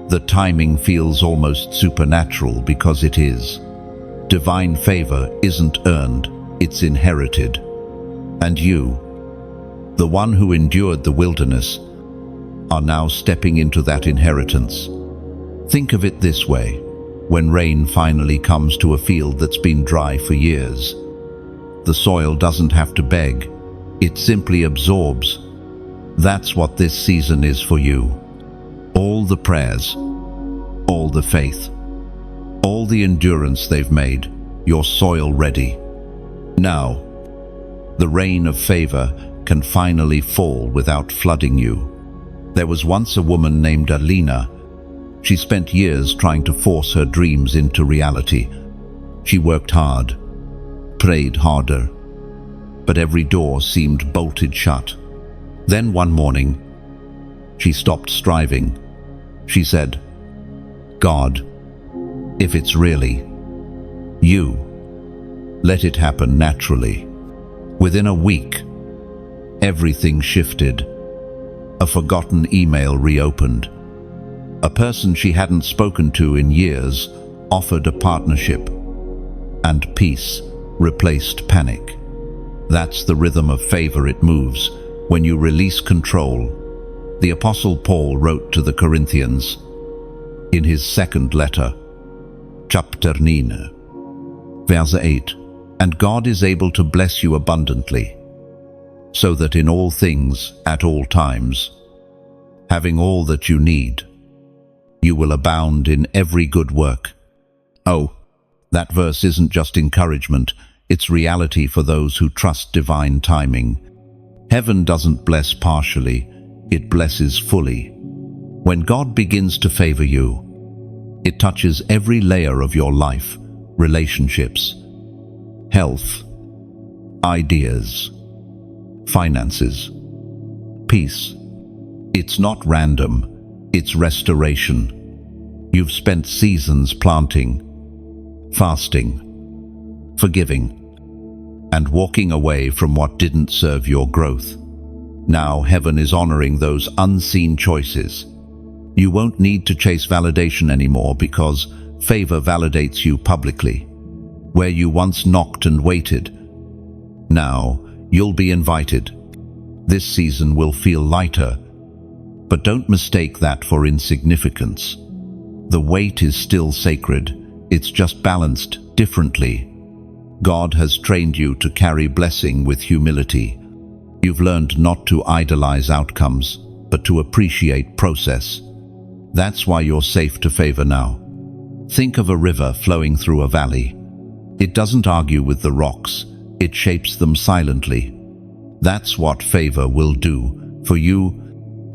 S1: The timing feels almost supernatural because it is. Divine favor isn't earned, it's inherited. And you, the one who endured the wilderness, are now stepping into that inheritance. Think of it this way: when rain finally comes to a field that's been dry for years, the soil doesn't have to beg, it simply absorbs. That's what this season is for you. All the prayers, all the faith, all the endurance they've made, your soil ready. Now, the rain of favor can finally fall without flooding you. There was once a woman named Alina. She spent years trying to force her dreams into reality. She worked hard, prayed harder, but every door seemed bolted shut. Then one morning, she stopped striving. She said, "God, if it's really you, let it happen naturally." Within a week, everything shifted. A forgotten email reopened. A person she hadn't spoken to in years offered a partnership, and peace replaced panic. That's the rhythm of favor. It moves when you release control. The Apostle Paul wrote to the Corinthians in his second letter, chapter 9, verse 8, "And God is able to bless you abundantly, so that in all things, at all times, having all that you need, you will abound in every good work." Oh, that verse isn't just encouragement, it's reality for those who trust divine timing. Heaven doesn't bless partially, it blesses fully. When God begins to favor you, it touches every layer of your life: relationships, health, ideas, finances, peace. It's not random, it's restoration. You've spent seasons planting, fasting, forgiving, and walking away from what didn't serve your growth. Now heaven is honoring those unseen choices. You won't need to chase validation anymore because favor validates you publicly. Where you once knocked and waited, now you'll be invited. This season will feel lighter, but don't mistake that for insignificance. The weight is still sacred, it's just balanced differently. God has trained you to carry blessing with humility. You've learned not to idolize outcomes, but to appreciate process. That's why you're safe to favor now. Think of a river flowing through a valley. It doesn't argue with the rocks, it shapes them silently. That's what favor will do for you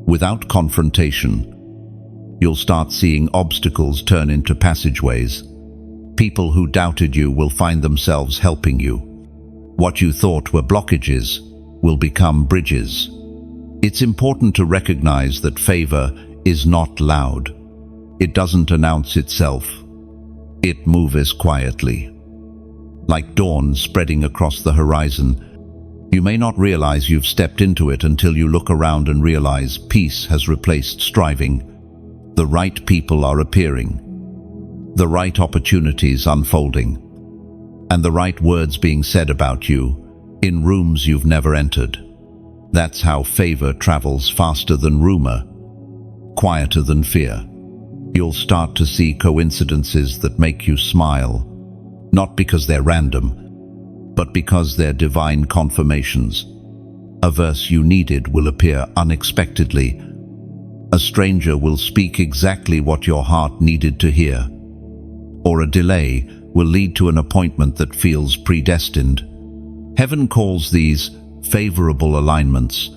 S1: without confrontation. You'll start seeing obstacles turn into passageways. People who doubted you will find themselves helping you. What you thought were blockages will become bridges. It's important to recognize that favor is not loud. It doesn't announce itself. It moves quietly. Like dawn spreading across the horizon, you may not realize you've stepped into it until you look around and realize peace has replaced striving. The right people are appearing, the right opportunities unfolding, and the right words being said about you in rooms you've never entered. That's how favor travels faster than rumor, quieter than fear. You'll start to see coincidences that make you smile, not because they're random, but because they're divine confirmations. A verse you needed will appear unexpectedly. A stranger will speak exactly what your heart needed to hear. Or a delay will lead to an appointment that feels predestined. Heaven calls these favorable alignments.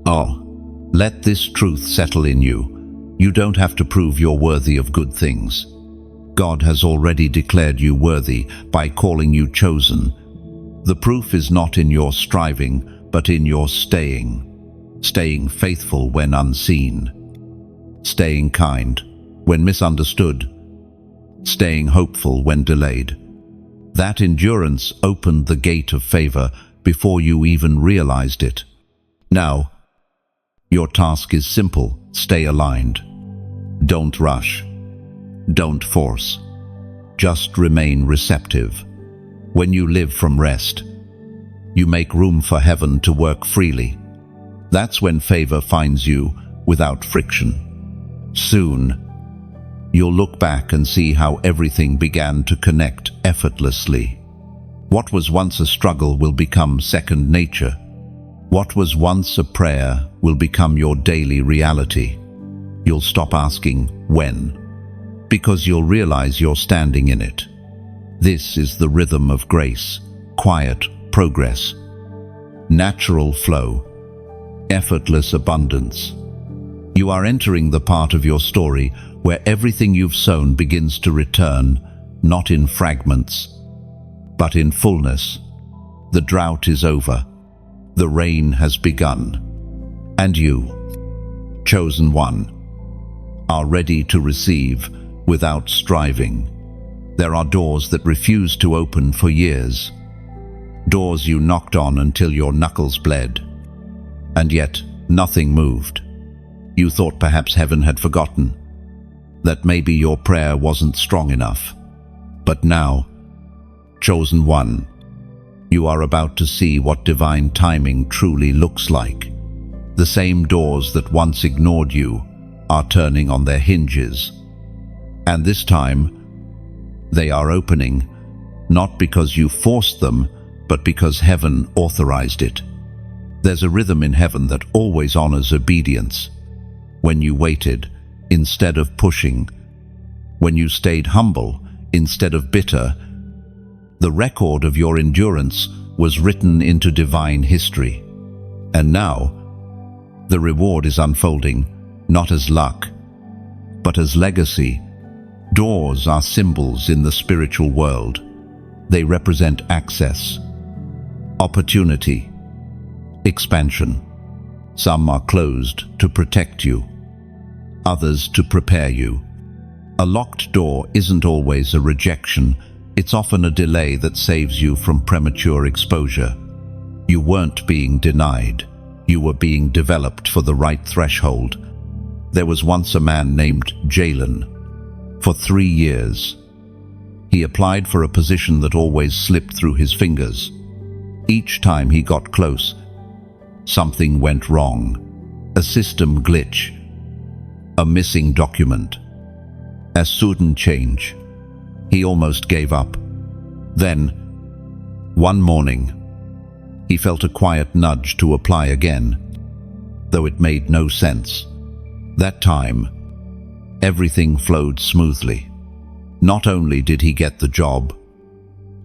S1: Oh, let this truth settle in you. You don't have to prove you're worthy of good things. God has already declared you worthy by calling you chosen. The proof is not in your striving, but in your staying. Staying faithful when unseen. Staying kind when misunderstood. Staying hopeful when delayed. That endurance opened the gate of favor before you even realized it. Now, your task is simple. Stay aligned. Don't rush. Don't force. Just remain receptive. When you live from rest, you make room for heaven to work freely. That's when favor finds you without friction. Soon, you'll look back and see how everything began to connect effortlessly. What was once a struggle will become second nature. What was once a prayer will become your daily reality. You'll stop asking when, because you'll realize you're standing in it. This is the rhythm of grace, quiet progress, natural flow, effortless abundance. You are entering the part of your story where everything you've sown begins to return, not in fragments, but in fullness. The drought is over. The rain has begun. And you, chosen one, are ready to receive without striving. There are doors that refuse to open for years. Doors you knocked on until your knuckles bled. And yet, nothing moved. You thought perhaps heaven had forgotten, that maybe your prayer wasn't strong enough. But now, chosen one, you are about to see what divine timing truly looks like. The same doors that once ignored you are turning on their hinges. And this time, they are opening, not because you forced them, but because heaven authorized it. There's a rhythm in heaven that always honors obedience. When you waited instead of pushing, when you stayed humble instead of bitter, the record of your endurance was written into divine history. And now, the reward is unfolding, not as luck, but as legacy. Doors are symbols in the spiritual world. They represent access, opportunity, expansion. Some are closed to protect you, others to prepare you. A locked door isn't always a rejection. It's often a delay that saves you from premature exposure. You weren't being denied. You were being developed for the right threshold. There was once a man named Jalen. For 3 years, he applied for a position that always slipped through his fingers. Each time he got close, something went wrong. A system glitch, a missing document, a sudden change. He almost gave up. Then, one morning, he felt a quiet nudge to apply again, though it made no sense. That time, everything flowed smoothly. Not only did he get the job,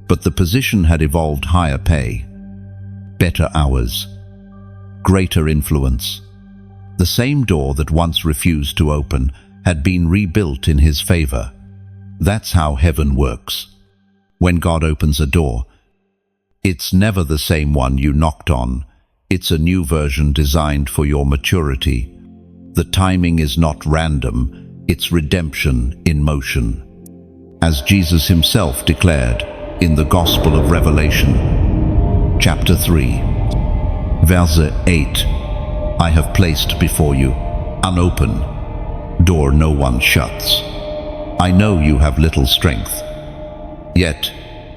S1: but the position had evolved higher pay, better hours, greater influence. The same door that once refused to open had been rebuilt in his favor. That's how heaven works. When God opens a door, it's never the same one you knocked on. It's a new version designed for your maturity. The timing is not random. It's redemption in motion. As Jesus himself declared in the Gospel of Revelation, chapter 3, verse 8, I have placed before you an open door no one shuts. I know you have little strength, yet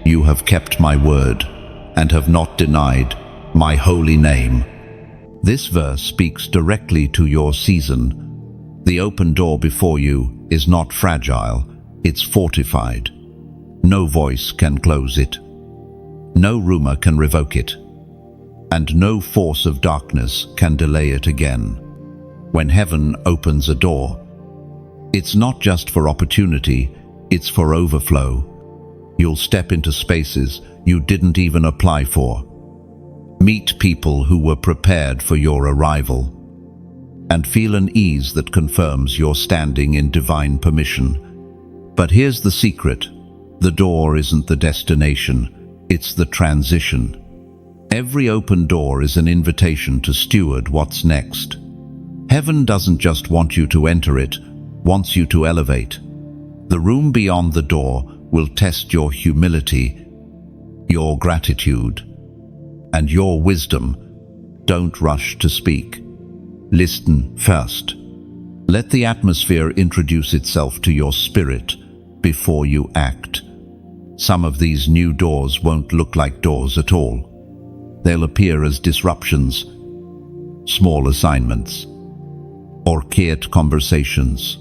S1: you have kept my word and have not denied my holy name. This verse speaks directly to your season. The open door before you is not fragile, it's fortified. No voice can close it. No rumor can revoke it. And no force of darkness can delay it again. When heaven opens a door, it's not just for opportunity, it's for overflow. You'll step into spaces you didn't even apply for. Meet people who were prepared for your arrival, and feel an ease that confirms you're standing in divine permission. But here's the secret. The door isn't the destination, it's the transition. Every open door is an invitation to steward what's next. Heaven doesn't just want you to enter it, wants you to elevate. The room beyond the door will test your humility, your gratitude, and your wisdom. Don't rush to speak. Listen first. Let the atmosphere introduce itself to your spirit before you act. Some of these new doors won't look like doors at all. They'll appear as disruptions, small assignments, or quiet conversations.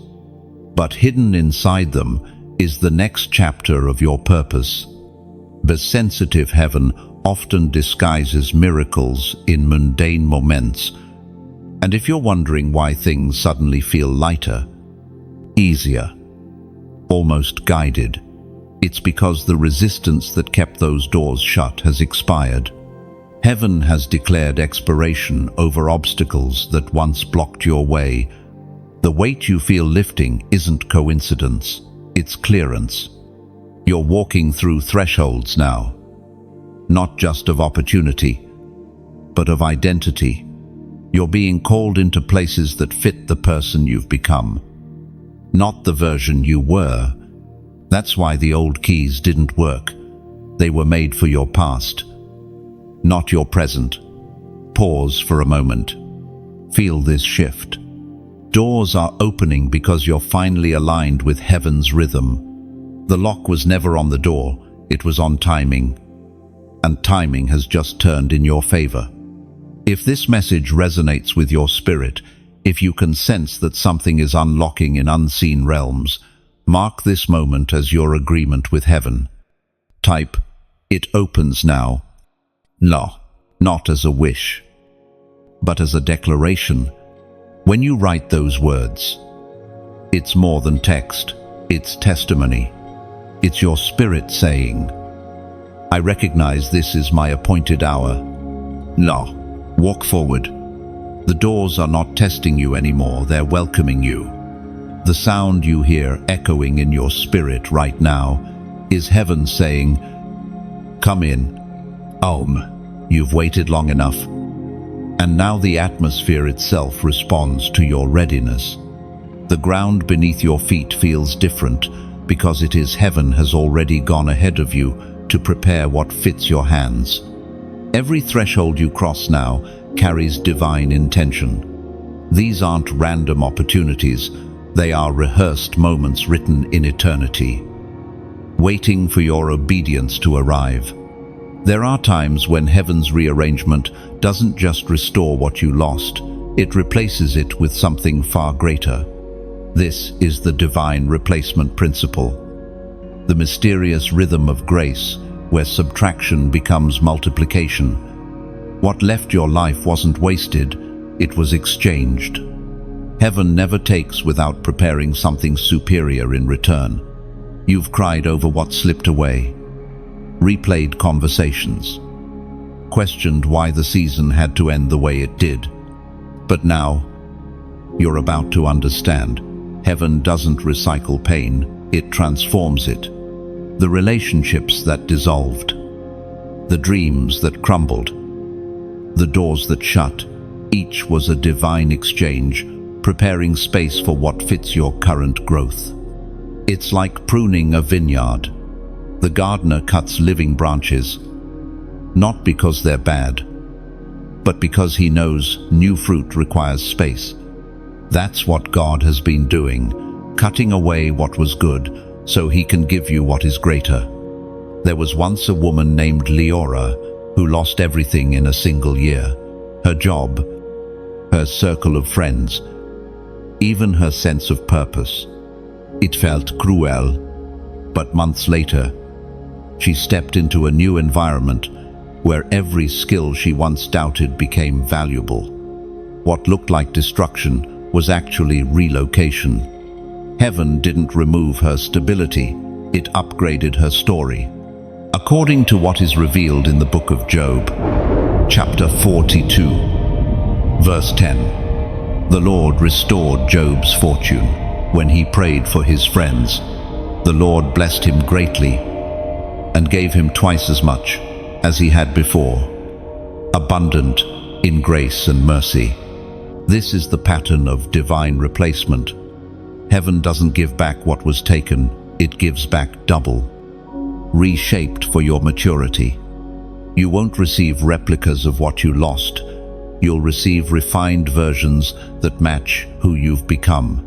S1: But hidden inside them is the next chapter of your purpose. The sensitive heaven often disguises miracles in mundane moments. And if you're wondering why things suddenly feel lighter, easier, almost guided, it's because the resistance that kept those doors shut has expired. Heaven has declared expiration over obstacles that once blocked your way. The weight you feel lifting isn't coincidence, it's clearance. You're walking through thresholds now, not just of opportunity, but of identity. You're being called into places that fit the person you've become, not the version you were. That's why the old keys didn't work. They were made for your past, not your present. Pause for a moment. Feel this shift. Doors are opening because you're finally aligned with heaven's rhythm. The lock was never on the door, it was on timing. And timing has just turned in your favor. If this message resonates with your spirit, if you can sense that something is unlocking in unseen realms, mark this moment as your agreement with heaven. Type, "It opens now." No, not as a wish, but as a declaration. When you write those words, it's more than text, it's testimony. It's your spirit saying, "I recognize this is my appointed hour." No, walk forward. The doors are not testing you anymore, they're welcoming you. The sound you hear echoing in your spirit right now is heaven saying, "Come in. You've waited long enough." And now the atmosphere itself responds to your readiness. The ground beneath your feet feels different because it is heaven has already gone ahead of you to prepare what fits your hands. Every threshold you cross now carries divine intention. These aren't random opportunities, they are rehearsed moments written in eternity, waiting for your obedience to arrive. There are times when heaven's rearrangement doesn't just restore what you lost, it replaces it with something far greater. This is the divine replacement principle, the mysterious rhythm of grace where subtraction becomes multiplication. What left your life wasn't wasted, it was exchanged. Heaven never takes without preparing something superior in return. You've cried over what slipped away, replayed conversations, questioned why the season had to end the way it did. But now, you're about to understand. Heaven doesn't recycle pain, it transforms it. The relationships that dissolved, the dreams that crumbled, the doors that shut, each was a divine exchange, preparing space for what fits your current growth. It's like pruning a vineyard. The gardener cuts living branches, not because they're bad, but because he knows new fruit requires space. That's what God has been doing, cutting away what was good so he can give you what is greater. There was once a woman named Leora who lost everything in a single year. Her job, her circle of friends, even her sense of purpose. It felt cruel, but months later, she stepped into a new environment where every skill she once doubted became valuable. What looked like destruction was actually relocation. Heaven didn't remove her stability, it upgraded her story. According to what is revealed in the book of Job, chapter 42, verse 10, the Lord restored Job's fortune when he prayed for his friends. The Lord blessed him greatly and gave him twice as much as he had before, abundant in grace and mercy. This is the pattern of divine replacement. Heaven doesn't give back what was taken, it gives back double, reshaped for your maturity. You won't receive replicas of what you lost. You'll receive refined versions that match who you've become.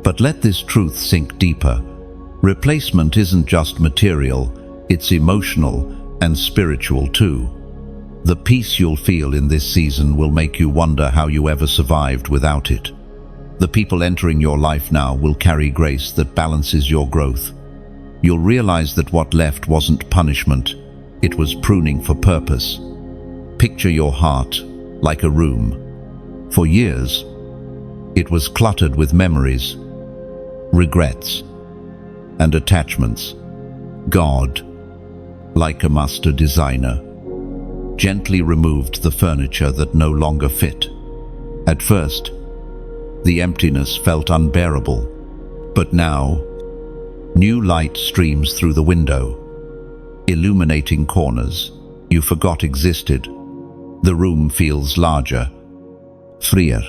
S1: But let this truth sink deeper. Replacement isn't just material, it's emotional and spiritual too. The peace you'll feel in this season will make you wonder how you ever survived without it. The people entering your life now will carry grace that balances your growth. You'll realize that what left wasn't punishment, it was pruning for purpose. Picture your heart like a room. For years, it was cluttered with memories, regrets, and attachments. God, like a master designer, gently removed the furniture that no longer fit. At first, the emptiness felt unbearable, but now, new light streams through the window, illuminating corners you forgot existed. The room feels larger, freer,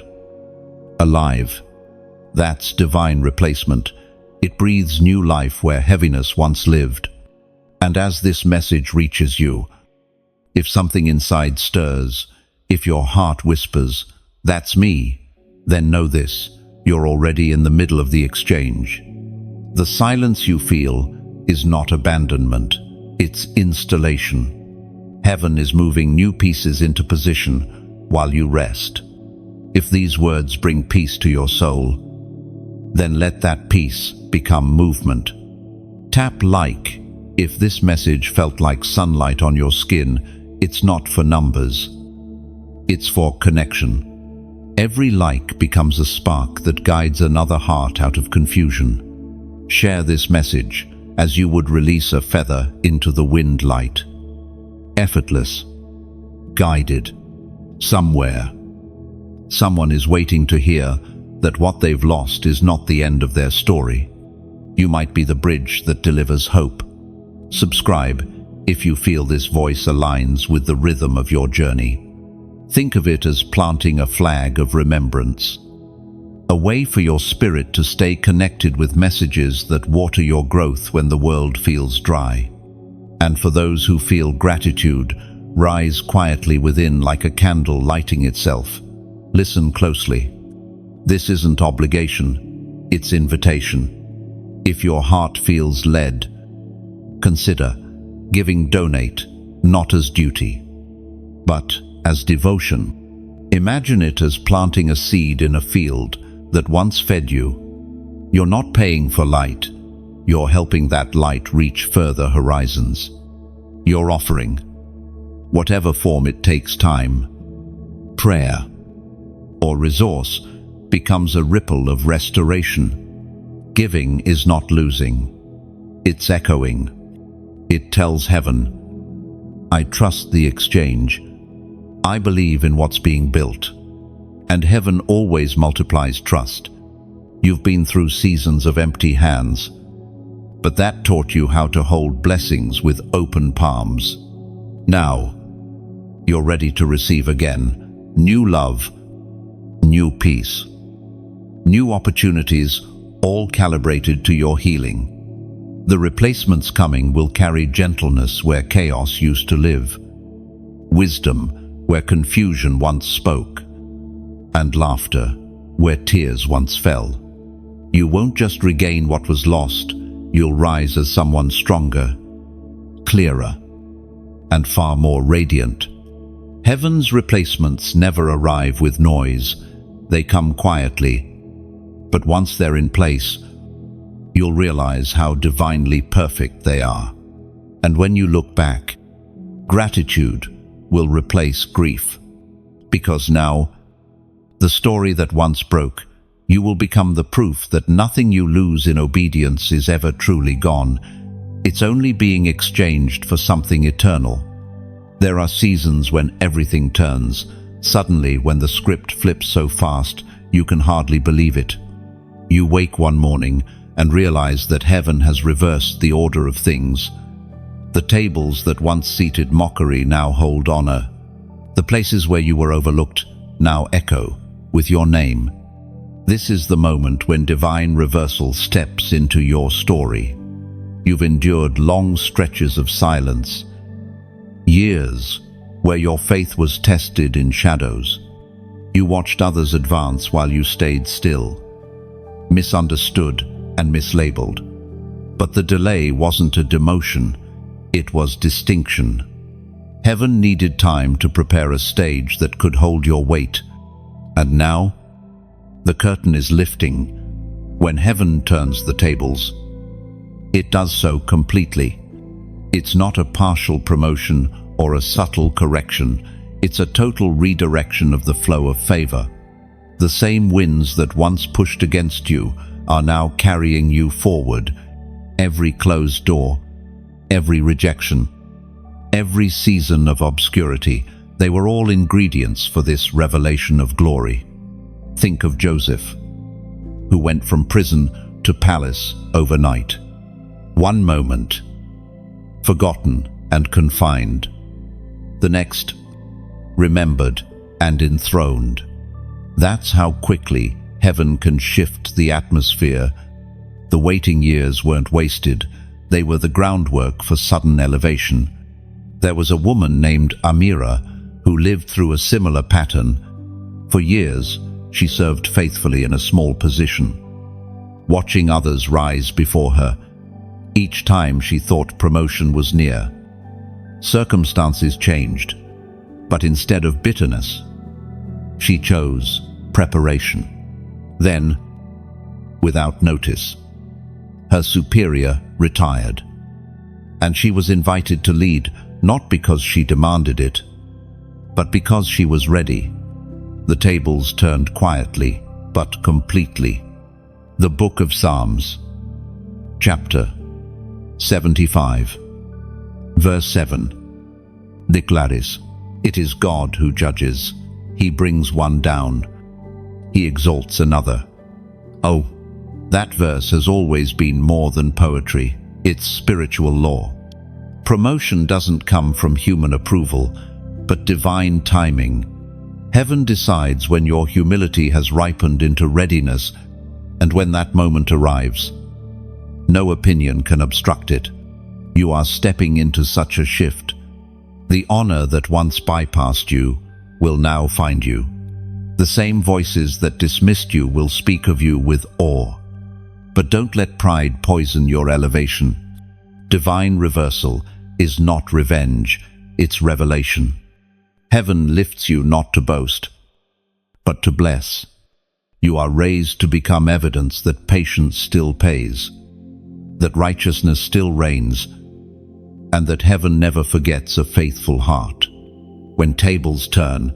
S1: alive. That's divine replacement. It breathes new life where heaviness once lived. And as this message reaches you, if something inside stirs, if your heart whispers, "That's me," then know this, you're already in the middle of the exchange. The silence you feel is not abandonment, it's installation. Heaven is moving new pieces into position while you rest. If these words bring peace to your soul, then let that peace become movement. Tap like if this message felt like sunlight on your skin. It's not for numbers, it's for connection. Every like becomes a spark that guides another heart out of confusion. Share this message as you would release a feather into the wind light. Effortless, guided, somewhere. Someone is waiting to hear that what they've lost is not the end of their story. You might be the bridge that delivers hope. Subscribe if you feel this voice aligns with the rhythm of your journey. Think of it as planting a flag of remembrance, a way for your spirit to stay connected with messages that water your growth when the world feels dry. And for those who feel gratitude, rise quietly within like a candle lighting itself. Listen closely. This isn't obligation, it's invitation. If your heart feels led, consider giving. Donate, not as duty, but as devotion. Imagine it as planting a seed in a field that once fed you. You're not paying for light, you're helping that light reach further horizons. You're offering, whatever form it takes, time, prayer, or resource, becomes a ripple of restoration. Giving is not losing, it's echoing. It tells heaven, I trust the exchange. I believe in what's being built. And heaven always multiplies trust. You've been through seasons of empty hands, but that taught you how to hold blessings with open palms. Now, you're ready to receive again. New love, new peace, new opportunities, all calibrated to your healing. The replacements coming will carry gentleness where chaos used to live, wisdom where confusion once spoke, and laughter where tears once fell. You won't just regain what was lost, you'll rise as someone stronger, clearer, and far more radiant. Heaven's replacements never arrive with noise, they come quietly, but once they're in place, you'll realize how divinely perfect they are. And when you look back, gratitude will replace grief, because now, the story that once broke You will become the proof that nothing you lose in obedience is ever truly gone. It's only being exchanged for something eternal. There are seasons when everything turns. Suddenly, when the script flips so fast, you can hardly believe it. You wake one morning and realize that heaven has reversed the order of things. The tables that once seated mockery now hold honor. The places where you were overlooked now echo with your name. This is the moment when divine reversal steps into your story. You've endured long stretches of silence, years where your faith was tested in shadows. You watched others advance while you stayed still, misunderstood and mislabeled. But the delay wasn't a demotion, it was distinction. Heaven needed time to prepare a stage that could hold your weight. And now, the curtain is lifting. When heaven turns the tables, it does so completely. It's not a partial promotion or a subtle correction. It's a total redirection of the flow of favor. The same winds that once pushed against you are now carrying you forward. Every closed door, every rejection, every season of obscurity, they were all ingredients for this revelation of glory. Think of Joseph, who went from prison to palace overnight. One moment, forgotten and confined. The next, remembered and enthroned. That's how quickly heaven can shift the atmosphere. The waiting years weren't wasted. They were the groundwork for sudden elevation. There was a woman named Amira who lived through a similar pattern. For years, she served faithfully in a small position, watching others rise before her. Each time she thought promotion was near. Circumstances changed, but instead of bitterness, she chose preparation. Then, without notice, her superior retired, and she was invited to lead, not because she demanded it, but because she was ready. The tables turned quietly, but completely. The Book of Psalms, chapter 75, verse 7, declares, "It is God who judges. He brings one down. He exalts another." Oh, that verse has always been more than poetry. It's spiritual law. Promotion doesn't come from human approval, but divine timing. Heaven decides when your humility has ripened into readiness, and when that moment arrives, no opinion can obstruct it. You are stepping into such a shift. The honor that once bypassed you will now find you. The same voices that dismissed you will speak of you with awe. But don't let pride poison your elevation. Divine reversal is not revenge, it's revelation. Heaven lifts you not to boast, but to bless. You are raised to become evidence that patience still pays, that righteousness still reigns, and that heaven never forgets a faithful heart. When tables turn,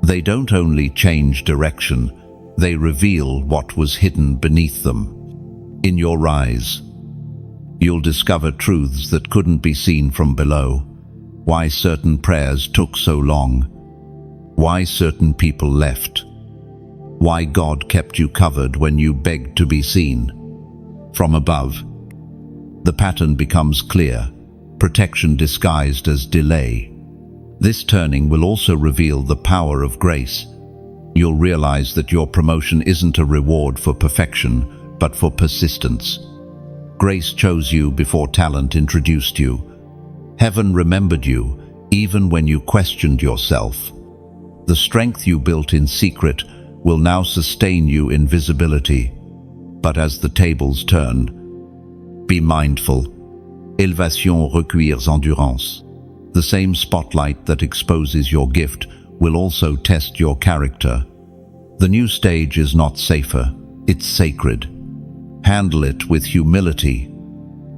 S1: they don't only change direction, they reveal what was hidden beneath them. In your rise, you'll discover truths that couldn't be seen from below. Why certain prayers took so long, why certain people left, why God kept you covered when you begged to be seen. From above, the pattern becomes clear, protection disguised as delay. This turning will also reveal the power of grace. You'll realize that your promotion isn't a reward for perfection, but for persistence. Grace chose you before talent introduced you. Heaven remembered you even when you questioned yourself. The strength you built in secret will now sustain you in visibility. But as the tables turn, be mindful. Élévation requiert endurance. The same spotlight that exposes your gift will also test your character. The new stage is not safer, it's sacred. Handle it with humility.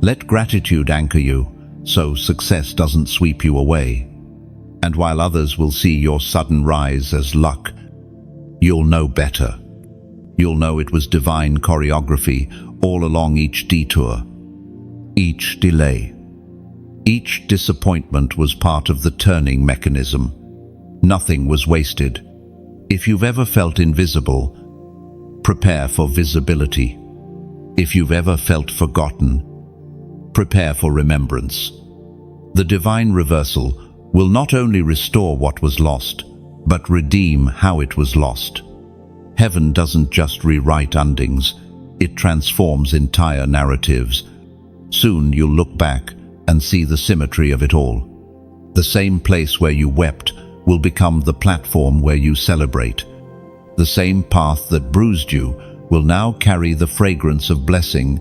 S1: Let gratitude anchor you, so success doesn't sweep you away. And while others will see your sudden rise as luck, you'll know better. You'll know it was divine choreography all along each detour, each delay. Each disappointment was part of the turning mechanism. Nothing was wasted. If you've ever felt invisible, prepare for visibility. If you've ever felt forgotten, prepare for remembrance. The divine reversal will not only restore what was lost, but redeem how it was lost. Heaven doesn't just rewrite endings, it transforms entire narratives. Soon you'll look back and see the symmetry of it all. The same place where you wept will become the platform where you celebrate. The same path that bruised you will now carry the fragrance of blessing.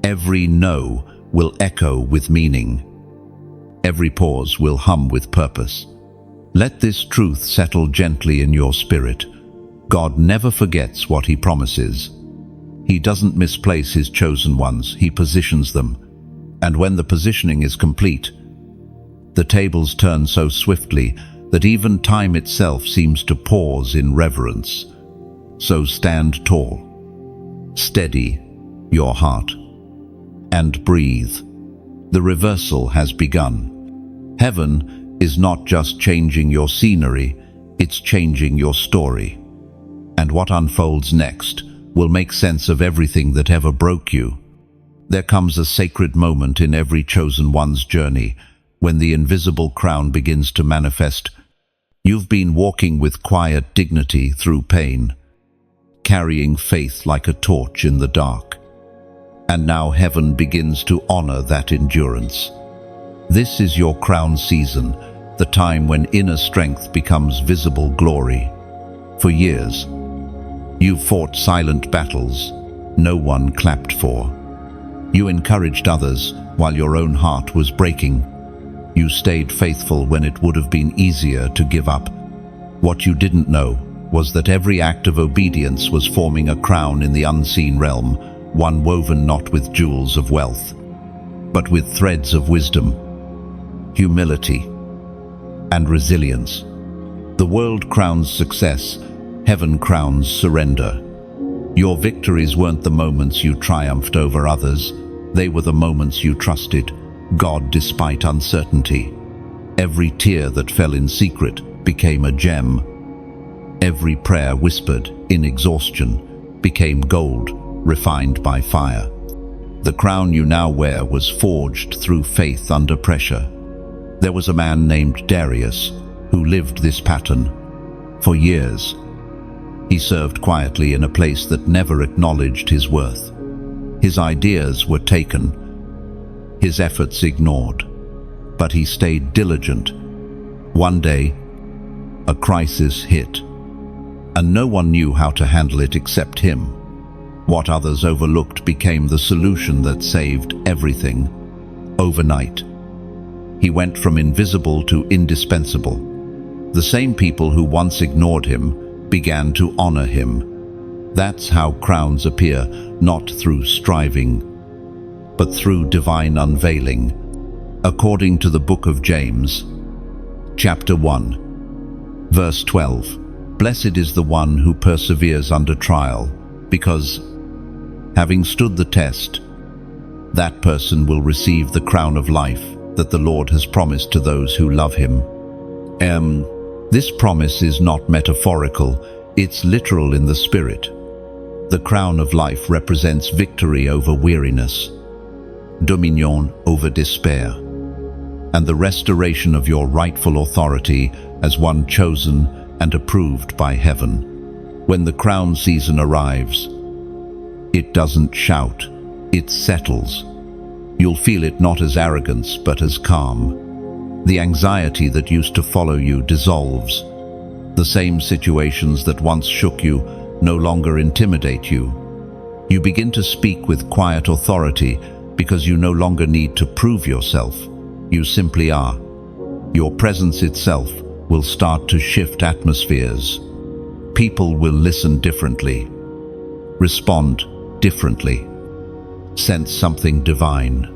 S1: Every no will echo with meaning. Every pause will hum with purpose. Let this truth settle gently in your spirit. God never forgets what He promises. He doesn't misplace His chosen ones, He positions them. And when the positioning is complete, the tables turn so swiftly that even time itself seems to pause in reverence. So stand tall, steady your heart, and breathe. The reversal has begun. Heaven is not just changing your scenery, it's changing your story. And what unfolds next will make sense of everything that ever broke you. There comes a sacred moment in every chosen one's journey when the invisible crown begins to manifest. You've been walking with quiet dignity through pain, carrying faith like a torch in the dark. And now heaven begins to honor that endurance. This is your crown season, the time when inner strength becomes visible glory. For years, you've fought silent battles no one clapped for. You encouraged others while your own heart was breaking. You stayed faithful when it would have been easier to give up. What you didn't know was that every act of obedience was forming a crown in the unseen realm, one woven not with jewels of wealth, but with threads of wisdom, humility, and resilience. The world crowns success, heaven crowns surrender. Your victories weren't the moments you triumphed over others, they were the moments you trusted God despite uncertainty. Every tear that fell in secret became a gem. Every prayer whispered in exhaustion became gold, refined by fire. The crown you now wear was forged through faith under pressure. There was a man named Darius who lived this pattern. For years, he served quietly in a place that never acknowledged his worth. His ideas were taken, his efforts ignored, but he stayed diligent. One day, a crisis hit, and no one knew how to handle it except him. What others overlooked became the solution that saved everything. Overnight, he went from invisible to indispensable. The same people who once ignored him began to honor him. That's how crowns appear, not through striving, but through divine unveiling. According to the book of James, chapter 1, verse 12, "Blessed is the one who perseveres under trial, because, having stood the test, that person will receive the crown of life that the Lord has promised to those who love Him." This promise is not metaphorical, it's literal in the spirit. The crown of life represents victory over weariness, dominion over despair, and the restoration of your rightful authority as one chosen and approved by heaven. When the crown season arrives, it doesn't shout, it settles. You'll feel it not as arrogance, but as calm. The anxiety that used to follow you dissolves. The same situations that once shook you no longer intimidate you. You begin to speak with quiet authority because you no longer need to prove yourself. You simply are. Your presence itself will start to shift atmospheres. People will listen differently, respond differently, sense something divine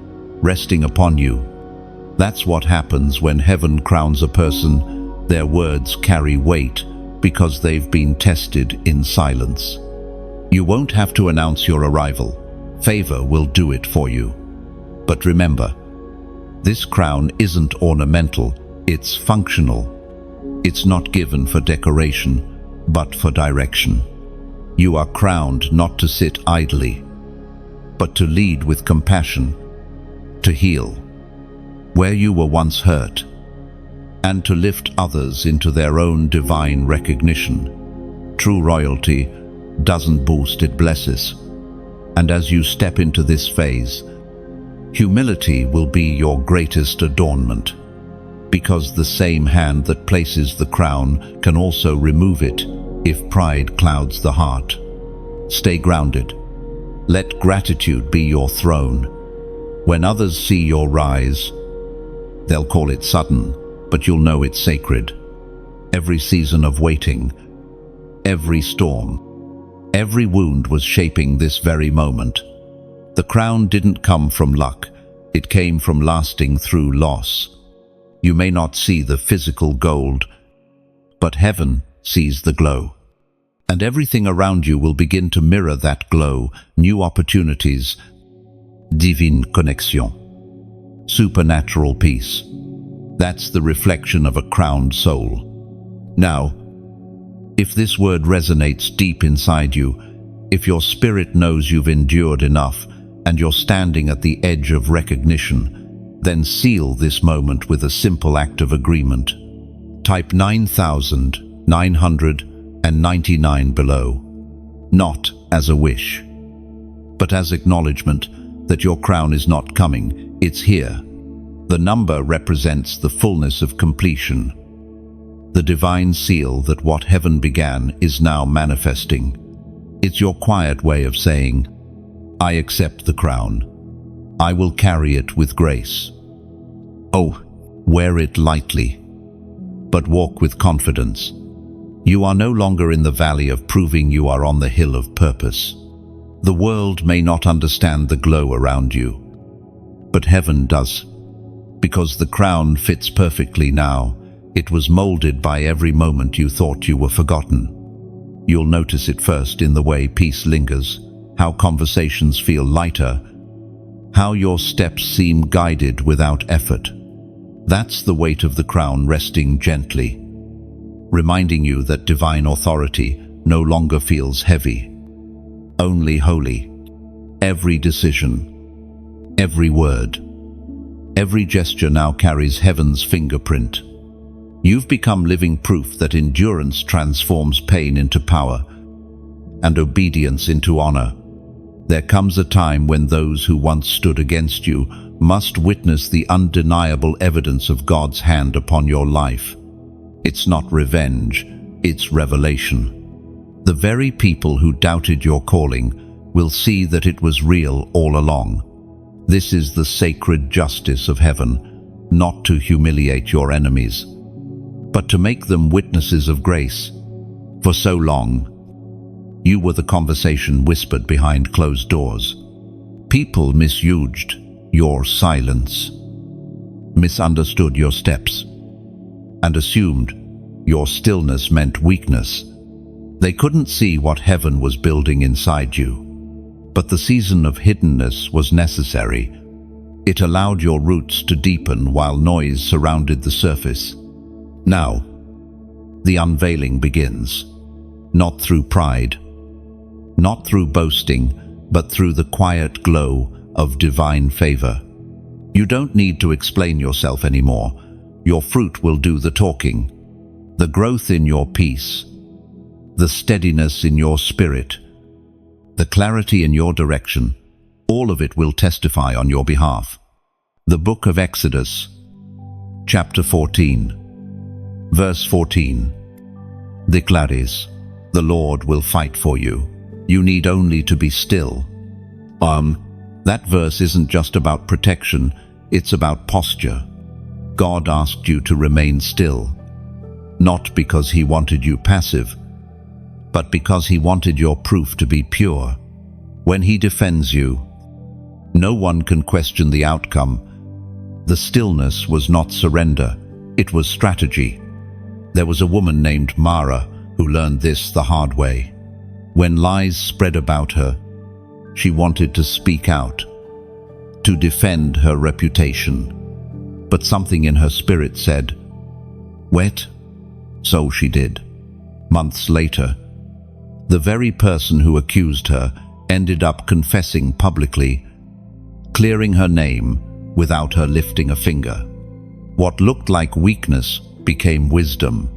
S1: resting upon you. That's what happens when heaven crowns a person. Their words carry weight because they've been tested in silence. You won't have to announce your arrival. Favor will do it for you. But remember, this crown isn't ornamental, it's functional. It's not given for decoration, but for direction. You are crowned not to sit idly, but to lead with compassion, to heal where you were once hurt, and to lift others into their own divine recognition. True royalty doesn't boost, it blesses. And as you step into this phase, humility will be your greatest adornment, because the same hand that places the crown can also remove it if pride clouds the heart. Stay grounded. Let gratitude be your throne. When others see your rise, they'll call it sudden, but you'll know it's sacred. Every season of waiting, every storm, every wound was shaping this very moment. The crown didn't come from luck, it came from lasting through loss. You may not see the physical gold, but heaven sees the glow. And everything around you will begin to mirror that glow, new opportunities, divine connexion, supernatural peace. That's the reflection of a crowned soul. Now, if this word resonates deep inside you, if your spirit knows you've endured enough and you're standing at the edge of recognition, then seal this moment with a simple act of agreement. Type 9,999 below, not as a wish, but as acknowledgement that your crown is not coming, it's here. The number represents the fullness of completion, the divine seal that what heaven began is now manifesting. It's your quiet way of saying, I accept the crown. I will carry it with grace. Oh, wear it lightly, but walk with confidence. You are no longer in the valley of proving, you are on the hill of purpose. The world may not understand the glow around you, but heaven does, because the crown fits perfectly now. It was molded by every moment you thought you were forgotten. You'll notice it first in the way peace lingers, how conversations feel lighter, how your steps seem guided without effort. That's the weight of the crown resting gently, reminding you that divine authority no longer feels heavy, only holy. Every decision, every word, every gesture now carries heaven's fingerprint. You've become living proof that endurance transforms pain into power and obedience into honor. There comes a time when those who once stood against you must witness the undeniable evidence of God's hand upon your life. It's not revenge, it's revelation. The very people who doubted your calling will see that it was real all along. This is the sacred justice of heaven, not to humiliate your enemies, but to make them witnesses of grace. For so long, you were the conversation whispered behind closed doors. People misused your silence, misunderstood your steps, and assumed your stillness meant weakness. They couldn't see what heaven was building inside you. But the season of hiddenness was necessary. It allowed your roots to deepen while noise surrounded the surface. Now, the unveiling begins, not through pride, not through boasting, but through the quiet glow of divine favor. You don't need to explain yourself anymore. Your fruit will do the talking. The growth in your peace, the steadiness in your spirit, the clarity in your direction, all of it will testify on your behalf. The book of Exodus, chapter 14, verse 14, declares, the Lord will fight for you. You need only to be still. That verse isn't just about protection, it's about posture. God asked you to remain still, not because he wanted you passive, but because he wanted your proof to be pure. When he defends you, no one can question the outcome. The stillness was not surrender, it was strategy. There was a woman named Mara who learned this the hard way. When lies spread about her, she wanted to speak out, to defend her reputation. But something in her spirit said, "Wait." So she did. Months later, the very person who accused her ended up confessing publicly, clearing her name without her lifting a finger. What looked like weakness became wisdom.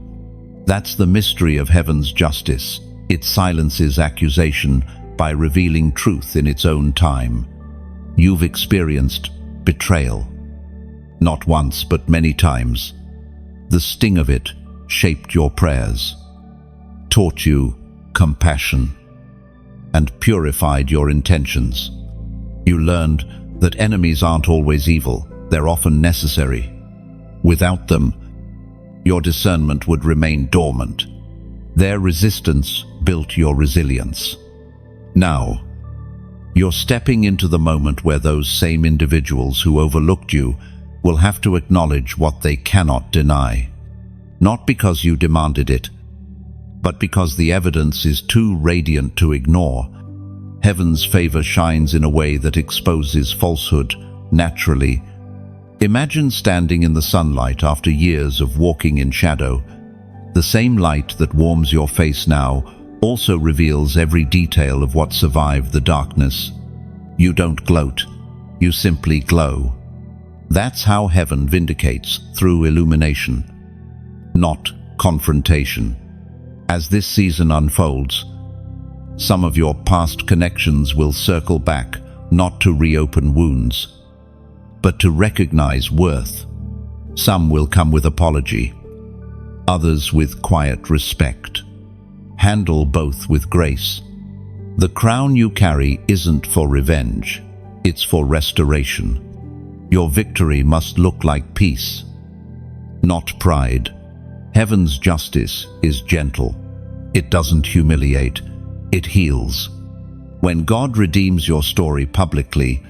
S1: That's the mystery of heaven's justice. It silences accusation by revealing truth in its own time. You've experienced betrayal. Not once, but many times. The sting of it shaped your prayers, taught you compassion, and purified your intentions. You learned that enemies aren't always evil, they're often necessary. Without them, your discernment would remain dormant. Their resistance built your resilience. Now, you're stepping into the moment where those same individuals who overlooked you will have to acknowledge what they cannot deny. Not because you demanded it, but because the evidence is too radiant to ignore. Heaven's favor shines in a way that exposes falsehood naturally. Imagine standing in the sunlight after years of walking in shadow. The same light that warms your face now also reveals every detail of what survived the darkness. You don't gloat, you simply glow. That's how heaven vindicates, through illumination, not confrontation. As this season unfolds, some of your past connections will circle back, not to reopen wounds, but to recognize worth. Some will come with apology, others with quiet respect. Handle both with grace. The crown you carry isn't for revenge, it's for restoration. Your victory must look like peace, not pride. Heaven's justice is gentle. It doesn't humiliate, it heals. When God redeems your story publicly,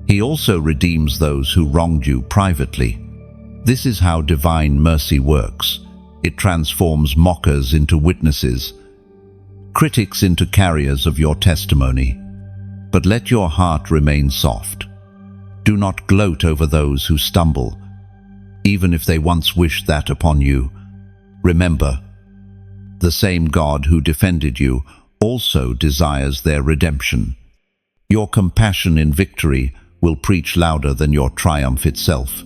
S1: He also redeems those who wronged you privately. This is how divine mercy works. It transforms mockers into witnesses, critics into carriers of your testimony. But let your heart remain soft. Do not gloat over those who stumble, even if they once wished that upon you. Remember, the same God who defended you also desires their redemption. Your compassion in victory will preach louder than your triumph itself.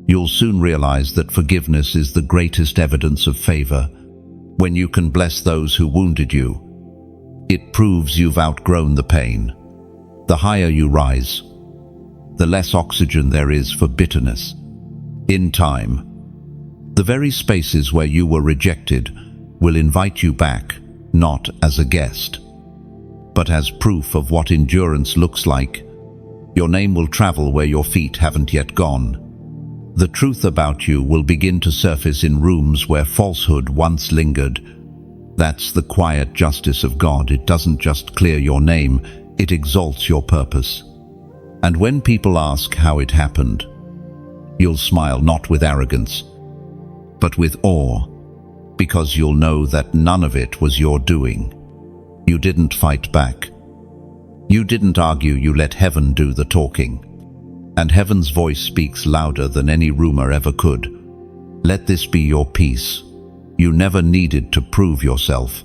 S1: You'll soon realize that forgiveness is the greatest evidence of favor. When you can bless those who wounded you, it proves you've outgrown the pain. The higher you rise, the less oxygen there is for bitterness. In time, the very spaces where you were rejected will invite you back, not as a guest, but as proof of what endurance looks like. Your name will travel where your feet haven't yet gone. The truth about you will begin to surface in rooms where falsehood once lingered. That's the quiet justice of God. It doesn't just clear your name, it exalts your purpose. And when people ask how it happened, you'll smile not with arrogance, but with awe, because you'll know that none of it was your doing. You didn't fight back. You didn't argue, you let heaven do the talking. And heaven's voice speaks louder than any rumor ever could. Let this be your peace. You never needed to prove yourself.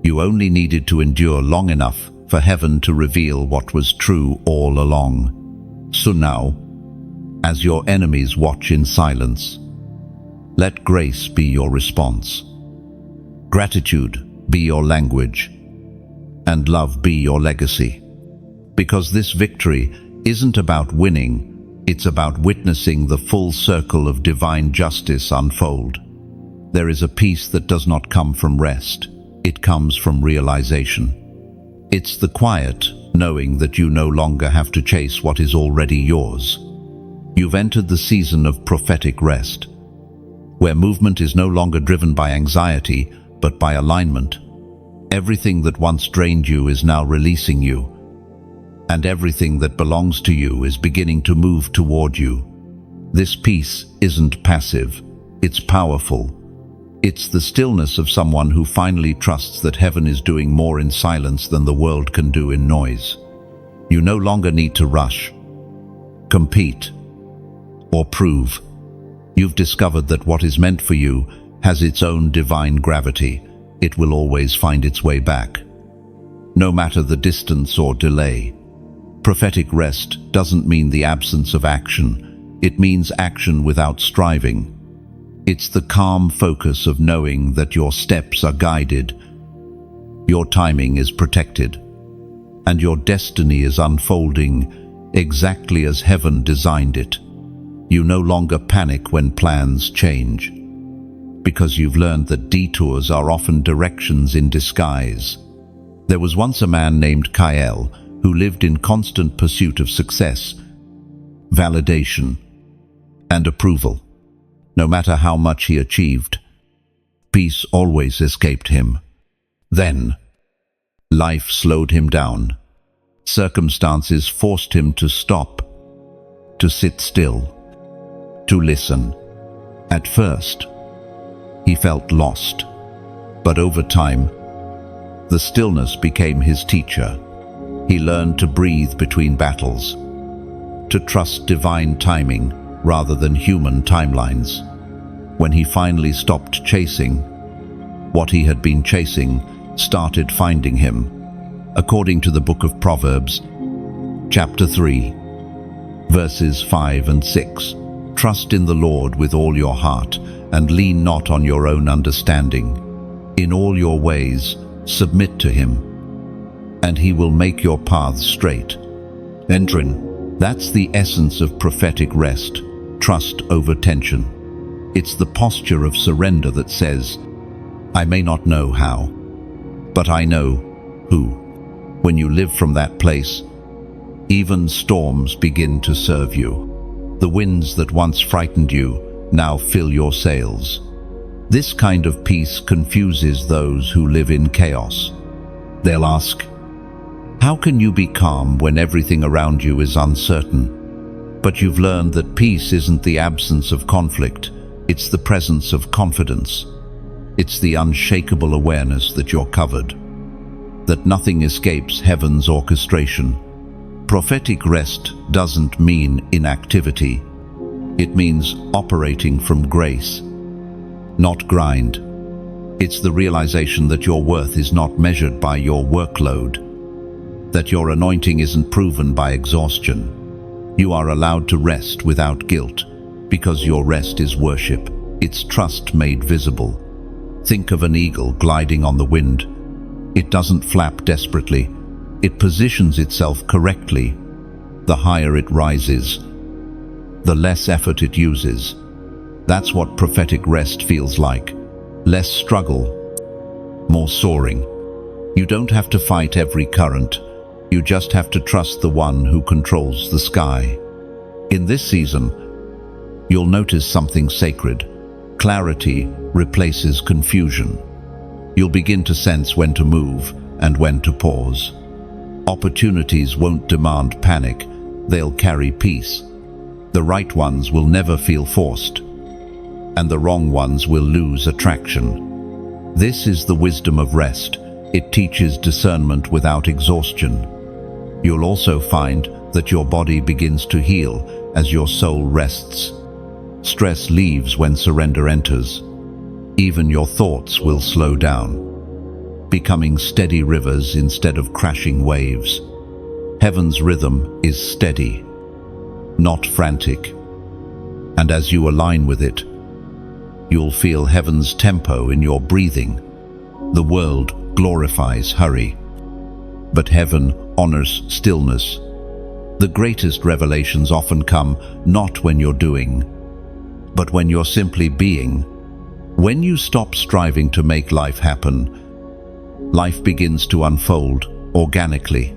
S1: You only needed to endure long enough for heaven to reveal what was true all along. So now, as your enemies watch in silence, let grace be your response. Gratitude be your language, and love be your legacy. Because this victory isn't about winning, it's about witnessing the full circle of divine justice unfold. There is a peace that does not come from rest, it comes from realization. It's the quiet knowing that you no longer have to chase what is already yours. You've entered the season of prophetic rest, where movement is no longer driven by anxiety, but by alignment. Everything that once drained you is now releasing you, and everything that belongs to you is beginning to move toward you. This peace isn't passive, it's powerful. It's the stillness of someone who finally trusts that heaven is doing more in silence than the world can do in noise. You no longer need to rush, compete, or prove. You've discovered that what is meant for you has its own divine gravity. It will always find its way back, no matter the distance or delay. Prophetic rest doesn't mean the absence of action. It means action without striving. It's the calm focus of knowing that your steps are guided, your timing is protected, and your destiny is unfolding exactly as heaven designed it. You no longer panic when plans change, because you've learned that detours are often directions in disguise. There was once a man named Kyle who lived in constant pursuit of success, validation, and approval. No matter how much he achieved, peace always escaped him. Then, life slowed him down. Circumstances forced him to stop, to sit still, to listen. At first, he felt lost, but over time, the stillness became his teacher. He learned to breathe between battles, to trust divine timing rather than human timelines. When he finally stopped chasing, what he had been chasing started finding him. According to the book of Proverbs, chapter 3, verses 5 and 6, "Trust in the Lord with all your heart, and lean not on your own understanding. In all your ways submit to him, and he will make your paths straight." That's the essence of prophetic rest, trust over tension. It's the posture of surrender that says, "I may not know how, but I know who." When you live from that place, even storms begin to serve you. The winds that once frightened you now fill your sails. This kind of peace confuses those who live in chaos. They'll ask, "How can you be calm when everything around you is uncertain?" But you've learned that peace isn't the absence of conflict, it's the presence of confidence. It's the unshakable awareness that you're covered, that nothing escapes heaven's orchestration. Prophetic rest doesn't mean inactivity. It means operating from grace, not grind. It's the realization that your worth is not measured by your workload, that your anointing isn't proven by exhaustion. You are allowed to rest without guilt, because your rest is worship. It's trust made visible. Think of an eagle gliding on the wind. It doesn't flap desperately. It positions itself correctly. The higher it rises, the less effort it uses. That's what prophetic rest feels like. Less struggle, more soaring. You don't have to fight every current. You just have to trust the one who controls the sky. In this season, you'll notice something sacred. Clarity replaces confusion. You'll begin to sense when to move and when to pause. Opportunities won't demand panic, they'll carry peace. The right ones will never feel forced, and the wrong ones will lose attraction. This is the wisdom of rest. It teaches discernment without exhaustion. You'll also find that your body begins to heal as your soul rests. Stress leaves when surrender enters. Even your thoughts will slow down, becoming steady rivers instead of crashing waves. Heaven's rhythm is steady, not frantic. And as you align with it, you'll feel heaven's tempo in your breathing. The world glorifies hurry, but heaven honors stillness. The greatest revelations often come not when you're doing, but when you're simply being. When you stop striving to make life happen, life begins to unfold organically.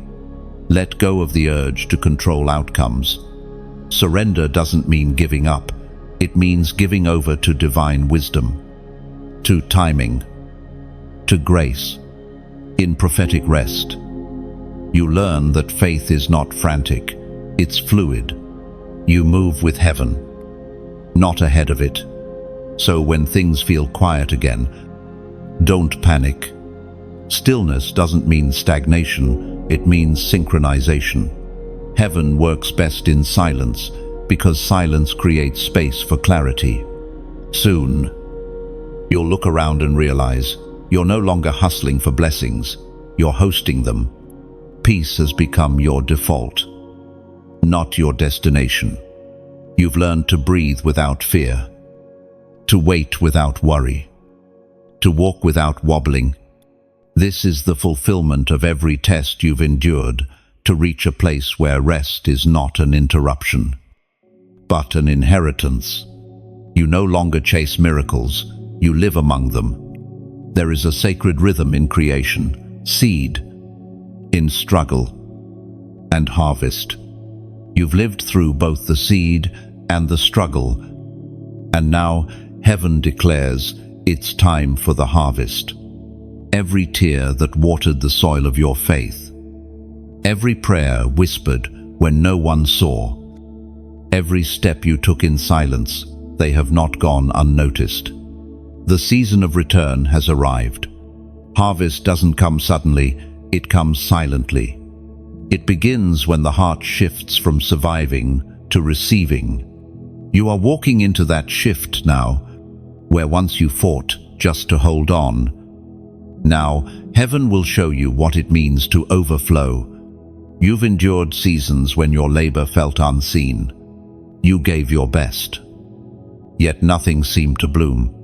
S1: Let go of the urge to control outcomes. Surrender doesn't mean giving up. It means giving over to divine wisdom, to timing, to grace. In prophetic rest, you learn that faith is not frantic, it's fluid. You move with heaven, not ahead of it. So when things feel quiet again, don't panic. Stillness doesn't mean stagnation, it means synchronization. Heaven works best in silence because silence creates space for clarity. Soon, you'll look around and realize you're no longer hustling for blessings, you're hosting them. Peace has become your default, not your destination. You've learned to breathe without fear, to wait without worry, to walk without wobbling. This is the fulfillment of every test you've endured to reach a place where rest is not an interruption, but an inheritance. You no longer chase miracles, you live among them. There is a sacred rhythm in creation, seed, in struggle, and harvest. You've lived through both the seed and the struggle, and now heaven declares it's time for the harvest. Every tear that watered the soil of your faith, every prayer whispered when no one saw, every step you took in silence, they have not gone unnoticed. The season of return has arrived. Harvest doesn't come suddenly, it comes silently. It begins when the heart shifts from surviving to receiving. You are walking into that shift now, where once you fought just to hold on. Now, heaven will show you what it means to overflow. You've endured seasons when your labor felt unseen. You gave your best. Yet nothing seemed to bloom.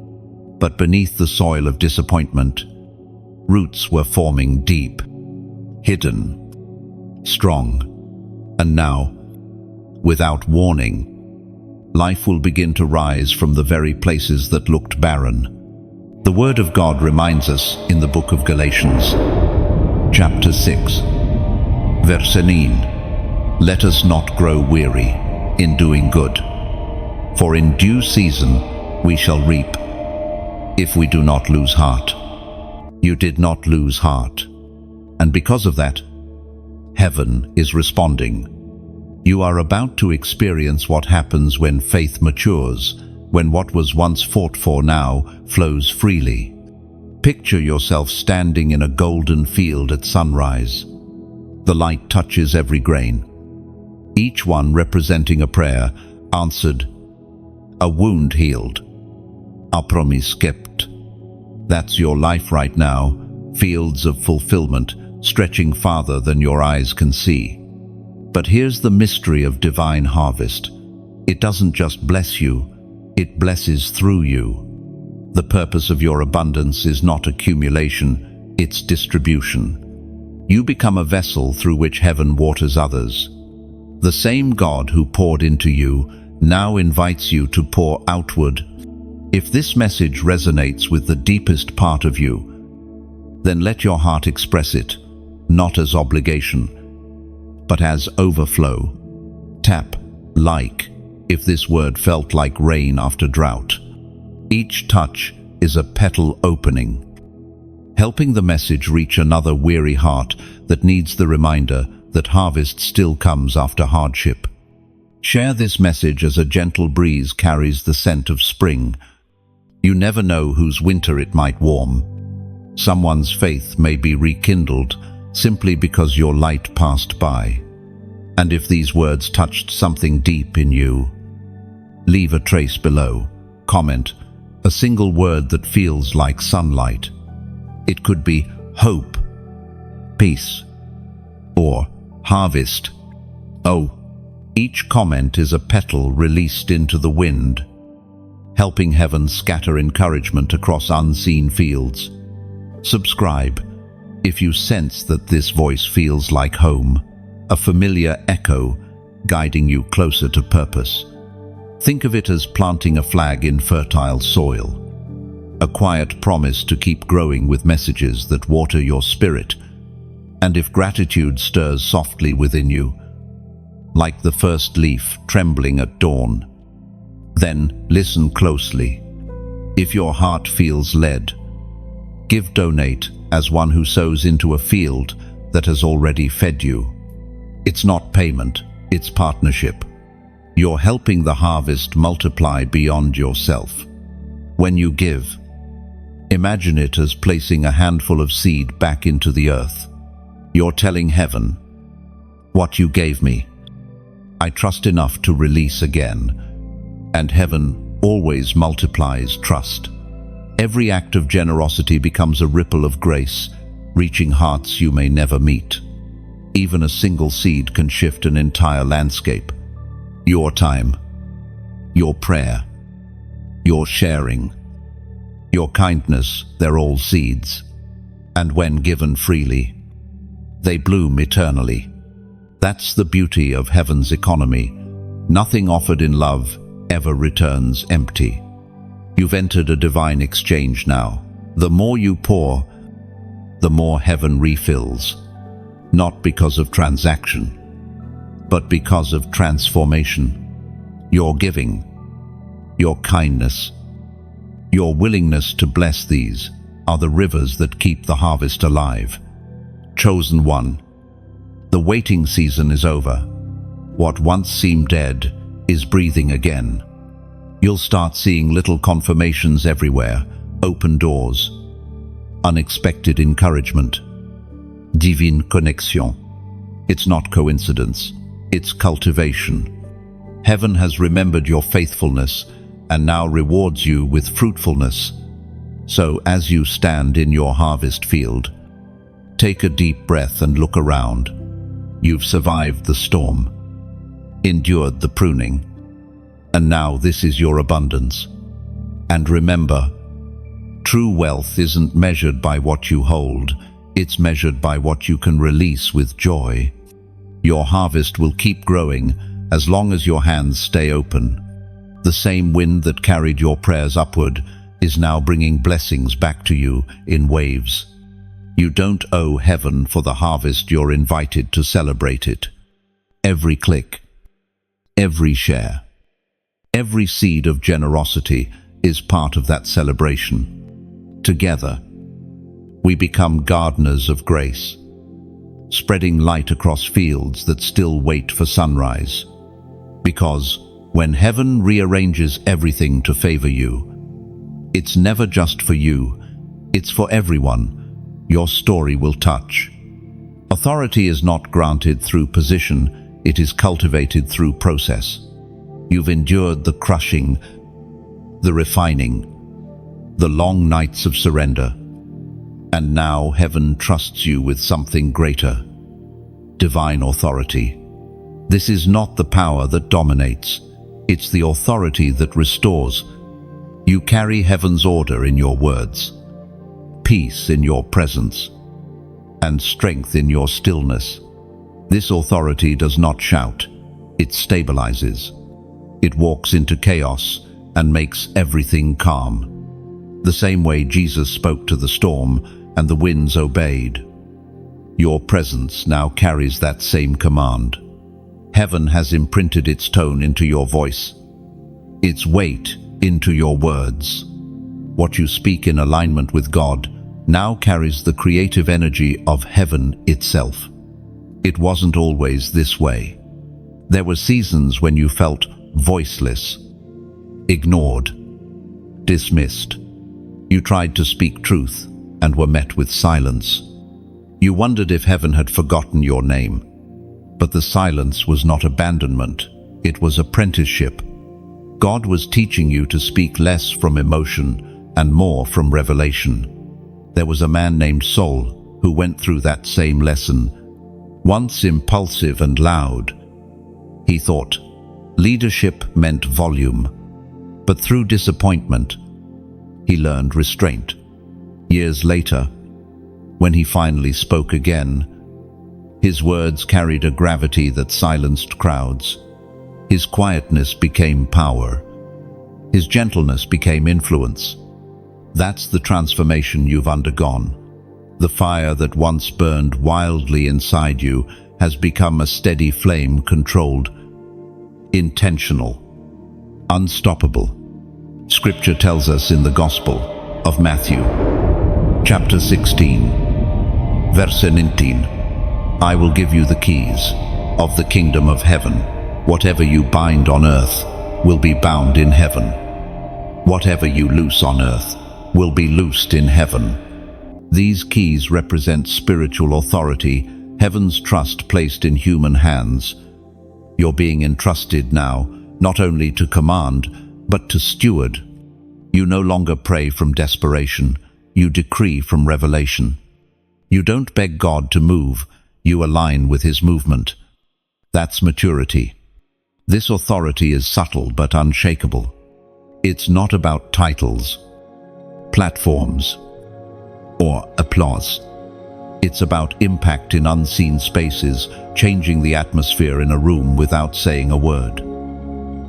S1: But beneath the soil of disappointment, roots were forming deep, hidden, strong. And now, without warning, life will begin to rise from the very places that looked barren. The Word of God reminds us in the book of Galatians, chapter 6, verse 9, "Let us not grow weary in doing good, for in due season we shall reap, if we do not lose heart." You did not lose heart, and because of that, heaven is responding. You are about to experience what happens when faith matures, when what was once fought for now flows freely. Picture yourself standing in a golden field at sunrise. The light touches every grain, each one representing a prayer answered, a wound healed, a promise kept. That's your life right now, fields of fulfillment stretching farther than your eyes can see. But here's the mystery of divine harvest. It doesn't just bless you, it blesses through you. The purpose of your abundance is not accumulation, it's distribution. You become a vessel through which heaven waters others. The same God who poured into you now invites you to pour outward. If this message resonates with the deepest part of you, then let your heart express it, not as obligation, but as overflow. Tap like if this word felt like rain after drought. Each touch is a petal opening, helping the message reach another weary heart that needs the reminder that harvest still comes after hardship. Share this message as a gentle breeze carries the scent of spring. You never know whose winter it might warm. Someone's faith may be rekindled simply because your light passed by. And if these words touched something deep in you, leave a trace below. Comment a single word that feels like sunlight. It could be hope, peace, or harvest. Oh, each comment is a petal released into the wind, helping heaven scatter encouragement across unseen fields. Subscribe if you sense that this voice feels like home, a familiar echo guiding you closer to purpose. Think of it as planting a flag in fertile soil, a quiet promise to keep growing with messages that water your spirit. And if gratitude stirs softly within you, like the first leaf trembling at dawn, then listen closely. If your heart feels led, donate as one who sows into a field that has already fed you. It's not payment, it's partnership. You're helping the harvest multiply beyond yourself. When you give, imagine it as placing a handful of seed back into the earth. You're telling heaven, "What you gave me, I trust enough to release again." And heaven always multiplies trust. Every act of generosity becomes a ripple of grace, reaching hearts you may never meet. Even a single seed can shift an entire landscape. Your time, your prayer, your sharing, your kindness, they're all seeds. And when given freely, they bloom eternally. That's the beauty of heaven's economy. Nothing offered in love ever returns empty. You've entered a divine exchange now. The more you pour, the more heaven refills. Not because of transaction, but because of transformation. Your giving, your kindness, your willingness to bless, these are the rivers that keep the harvest alive. Chosen one, the waiting season is over. What once seemed dead is breathing again. You'll start seeing little confirmations everywhere, open doors, unexpected encouragement, divine connexion. It's not coincidence, it's cultivation. Heaven has remembered your faithfulness and now rewards you with fruitfulness. So as you stand in your harvest field, take a deep breath and look around. You've survived the storm, endured the pruning, and now this is your abundance. And remember, true wealth isn't measured by what you hold, it's measured by what you can release with joy. Your harvest will keep growing as long as your hands stay open. The same wind that carried your prayers upward is now bringing blessings back to you in waves. You don't owe heaven for the harvest, you're invited to celebrate it. Every click, every share, every seed of generosity is part of that celebration. Together, we become gardeners of grace, spreading light across fields that still wait for sunrise. Because when heaven rearranges everything to favor you, it's never just for you, it's for everyone your story will touch. Authority is not granted through position, it is cultivated through process. You've endured the crushing, the refining, the long nights of surrender, and now heaven trusts you with something greater, divine authority. This is not the power that dominates, it's the authority that restores. You carry heaven's order in your words, peace in your presence, and strength in your stillness. This authority does not shout, it stabilizes. It walks into chaos and makes everything calm. The same way Jesus spoke to the storm and the winds obeyed. Your presence now carries that same command. Heaven has imprinted its tone into your voice, its weight into your words. What you speak in alignment with God now carries the creative energy of heaven itself. It wasn't always this way. There were seasons when you felt voiceless, ignored, dismissed. You tried to speak truth and were met with silence. You wondered if heaven had forgotten your name. But the silence was not abandonment, it was apprenticeship. God was teaching you to speak less from emotion and more from revelation. There was a man named Saul who went through that same lesson. Once impulsive and loud, he thought leadership meant volume. But through disappointment, he learned restraint. Years later, when he finally spoke again, his words carried a gravity that silenced crowds. His quietness became power. His gentleness became influence. That's the transformation you've undergone. The fire that once burned wildly inside you has become a steady flame, controlled, intentional, unstoppable. Scripture tells us in the Gospel of Matthew, chapter 16, verse 19, I will give you the keys of the kingdom of heaven. Whatever you bind on earth will be bound in heaven. Whatever you loose on earth will be loosed in heaven. These keys represent spiritual authority, heaven's trust placed in human hands. You're being entrusted now, not only to command, but to steward. You no longer pray from desperation, you decree from revelation. You don't beg God to move, you align with His movement. That's maturity. This authority is subtle but unshakable. It's not about titles, platforms, or applause. It's about impact in unseen spaces, changing the atmosphere in a room without saying a word.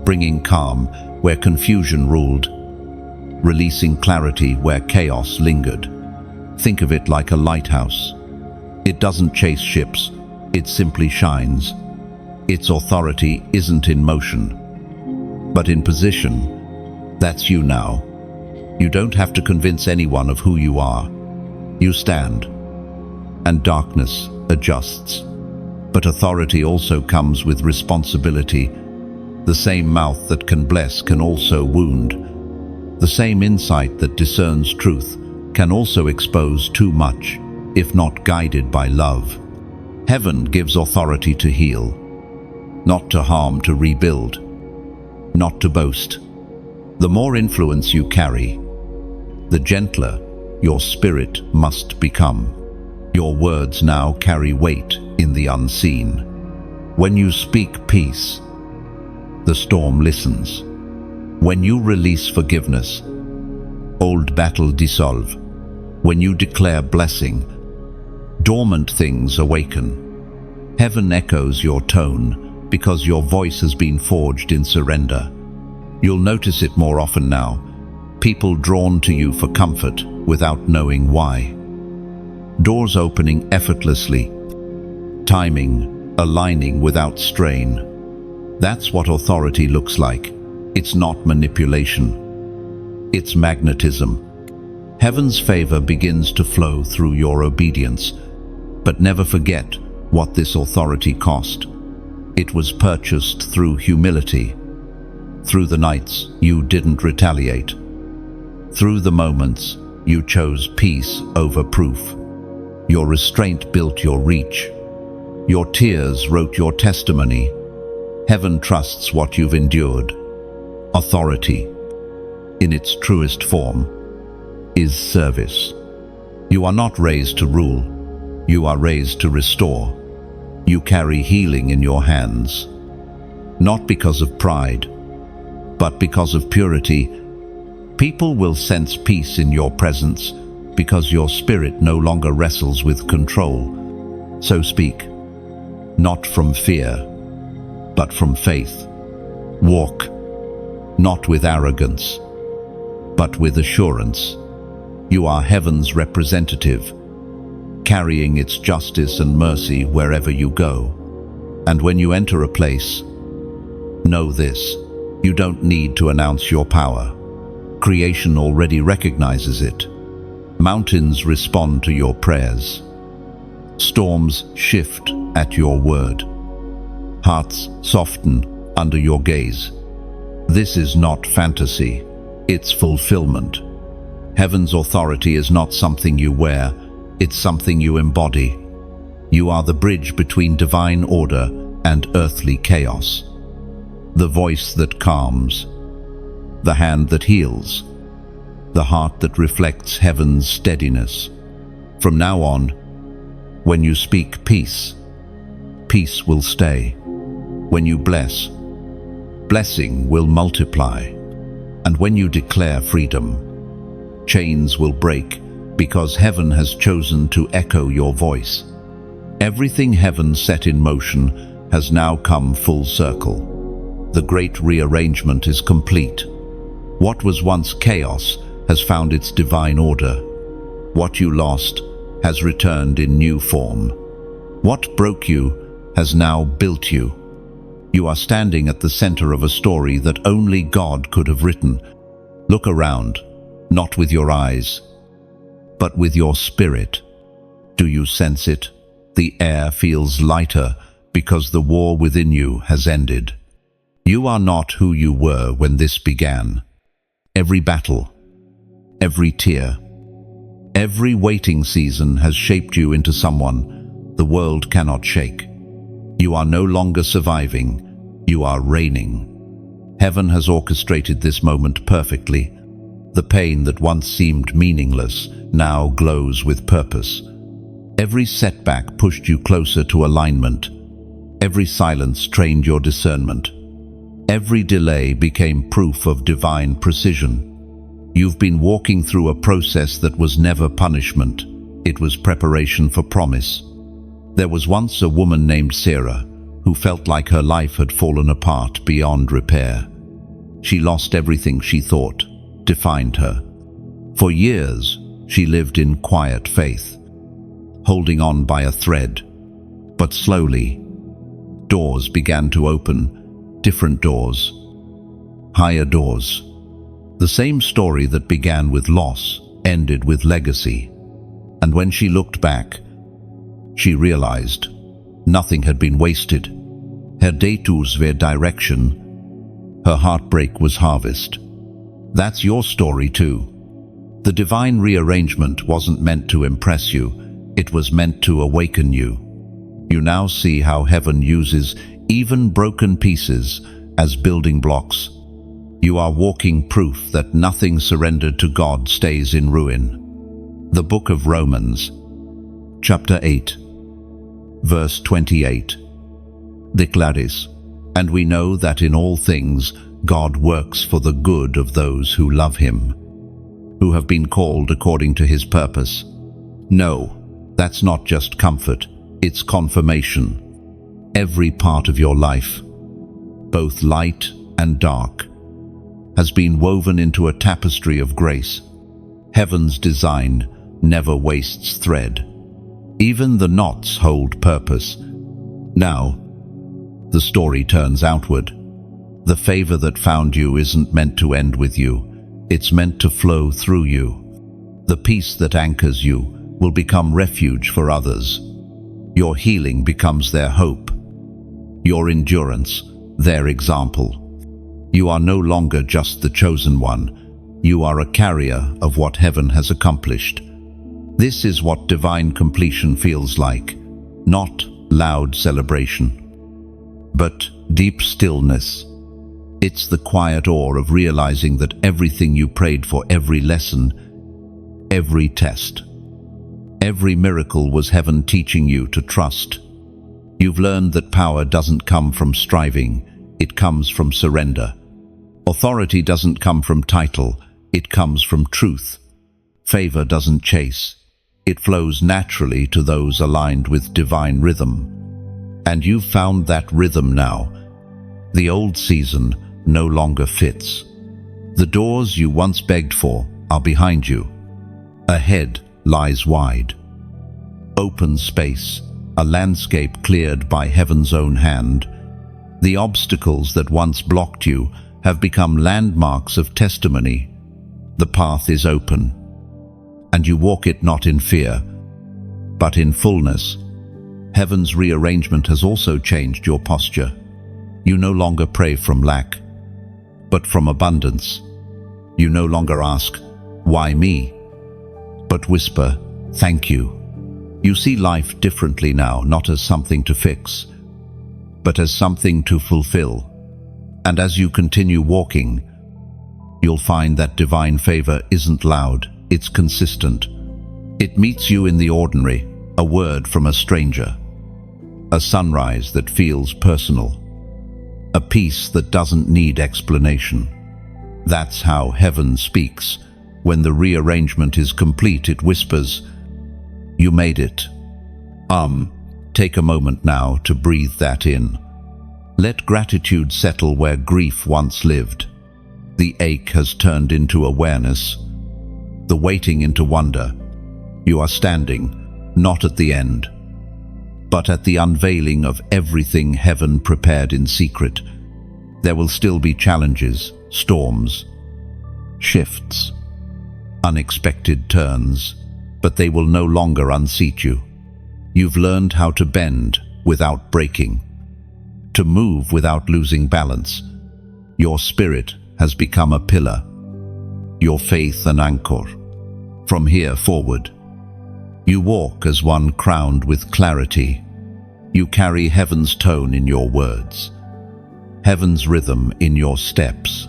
S1: Bringing calm where confusion ruled, releasing clarity where chaos lingered. Think of it like a lighthouse. It doesn't chase ships, it simply shines. Its authority isn't in motion, but in position. That's you now. You don't have to convince anyone of who you are. You stand, and darkness adjusts. But authority also comes with responsibility. The same mouth that can bless can also wound. The same insight that discerns truth can also expose too much, if not guided by love. Heaven gives authority to heal, not to harm, to rebuild, not to boast. The more influence you carry, the gentler your spirit must become. Your words now carry weight in the unseen. When you speak peace, the storm listens. When you release forgiveness, old battle dissolve. When you declare blessing, dormant things awaken. Heaven echoes your tone because your voice has been forged in surrender. You'll notice it more often now. People drawn to you for comfort without knowing why. Doors opening effortlessly. Timing, aligning without strain. That's what authority looks like. It's not manipulation. It's magnetism. Heaven's favor begins to flow through your obedience. But never forget what this authority cost. It was purchased through humility. Through the nights you didn't retaliate. Through the moments you chose peace over proof. Your restraint built your reach. Your tears wrote your testimony. Heaven trusts what you've endured. Authority, in its truest form, is service. You are not raised to rule. You are raised to restore. You carry healing in your hands. Not because of pride, but because of purity. People will sense peace in your presence because your spirit no longer wrestles with control. So speak, not from fear, but from faith. Walk, not with arrogance, but with assurance. You are heaven's representative, carrying its justice and mercy wherever you go. And when you enter a place, know this: you don't need to announce your power. Creation already recognizes it. Mountains respond to your prayers. Storms shift at your word. Hearts soften under your gaze. This is not fantasy, it's fulfillment. Heaven's authority is not something you wear, it's something you embody. You are the bridge between divine order and earthly chaos. The voice that calms, the hand that heals, the heart that reflects heaven's steadiness. From now on, when you speak peace, peace will stay. When you bless, blessing will multiply. And when you declare freedom, chains will break because heaven has chosen to echo your voice. Everything heaven set in motion has now come full circle. The great rearrangement is complete. What was once chaos has found its divine order. What you lost has returned in new form. What broke you has now built you. You are standing at the center of a story that only God could have written. Look around, not with your eyes, but with your spirit. Do you sense it? The air feels lighter because the war within you has ended. You are not who you were when this began. every battle, every tear, every waiting season has shaped you into someone the world cannot shake. You are no longer surviving, you are reigning. Heaven has orchestrated this moment perfectly. The pain that once seemed meaningless now glows with purpose. Every setback pushed you closer to alignment. Every silence trained your discernment. Every delay became proof of divine precision. You've been walking through a process that was never punishment. It was preparation for promise. There was once a woman named Sarah who felt like her life had fallen apart beyond repair. She lost everything she thought defined her. For years, she lived in quiet faith, holding on by a thread. But slowly, doors began to open, different doors, higher doors. The same story that began with loss ended with legacy. And when she looked back, she realized nothing had been wasted. Her detours were direction. Her heartbreak was harvest. That's your story too. The divine rearrangement wasn't meant to impress you. It was meant to awaken you. You now see how heaven uses even broken pieces as building blocks. You are walking proof that nothing surrendered to God stays in ruin. The book of Romans, chapter 8, verse 28, declares, "And we know that in all things God works for the good of those who love him, who have been called according to his purpose." No, that's not just comfort, it's confirmation. Every part of your life, both light and dark, has been woven into a tapestry of grace. Heaven's design never wastes thread. Even the knots hold purpose. Now, the story turns outward. The favor that found you isn't meant to end with you. It's meant to flow through you. The peace that anchors you will become refuge for others. Your healing becomes their hope. Your endurance, their example. You are no longer just the chosen one. You are a carrier of what heaven has accomplished. This is what divine completion feels like. Not loud celebration, but deep stillness. It's the quiet awe of realizing that everything you prayed for, every lesson, every test, every miracle was heaven teaching you to trust. You've learned that power doesn't come from striving, it comes from surrender. Authority doesn't come from title, it comes from truth. Favor doesn't chase, it flows naturally to those aligned with divine rhythm. And you've found that rhythm now. The old season no longer fits. The doors you once begged for are behind you. Ahead lies wide, open space, a landscape cleared by heaven's own hand. The obstacles that once blocked you have become landmarks of testimony. The path is open, and you walk it not in fear, but in fullness. Heaven's rearrangement has also changed your posture. You no longer pray from lack, but from abundance. You no longer ask, "Why me?" but whisper, "Thank you." You see life differently now, not as something to fix, but as something to fulfill. And as you continue walking, you'll find that divine favor isn't loud, it's consistent. It meets you in the ordinary, a word from a stranger, a sunrise that feels personal, a peace that doesn't need explanation. That's how heaven speaks. When the rearrangement is complete, it whispers, "You made it." Take a moment now to breathe that in. Let gratitude settle where grief once lived. The ache has turned into awareness, the waiting into wonder. You are standing, not at the end, but at the unveiling of everything heaven prepared in secret. There will still be challenges, storms, shifts, unexpected turns, but they will no longer unseat you. You've learned how to bend without breaking, to move without losing balance. Your spirit has become a pillar, your faith an anchor. From here forward, you walk as one crowned with clarity. You carry heaven's tone in your words, heaven's rhythm in your steps.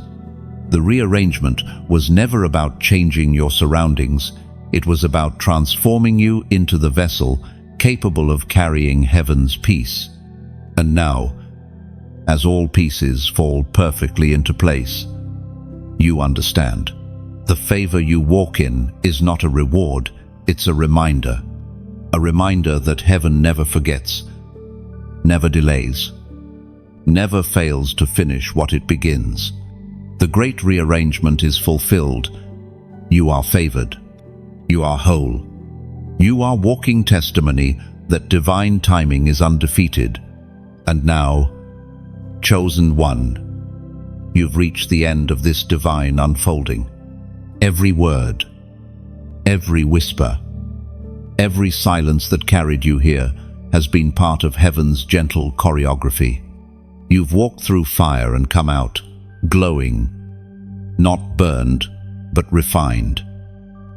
S1: The rearrangement was never about changing your surroundings. It was about transforming you into the vessel capable of carrying heaven's peace. And now, as all pieces fall perfectly into place, you understand. The favor you walk in is not a reward, it's a reminder that heaven never forgets, never delays, never fails to finish what it begins. The great rearrangement is fulfilled. You are favored. You are whole. You are walking testimony that divine timing is undefeated. And now, chosen one, you've reached the end of this divine unfolding. Every word, every whisper, every silence that carried you here has been part of heaven's gentle choreography. You've walked through fire and come out, glowing, not burned, but refined.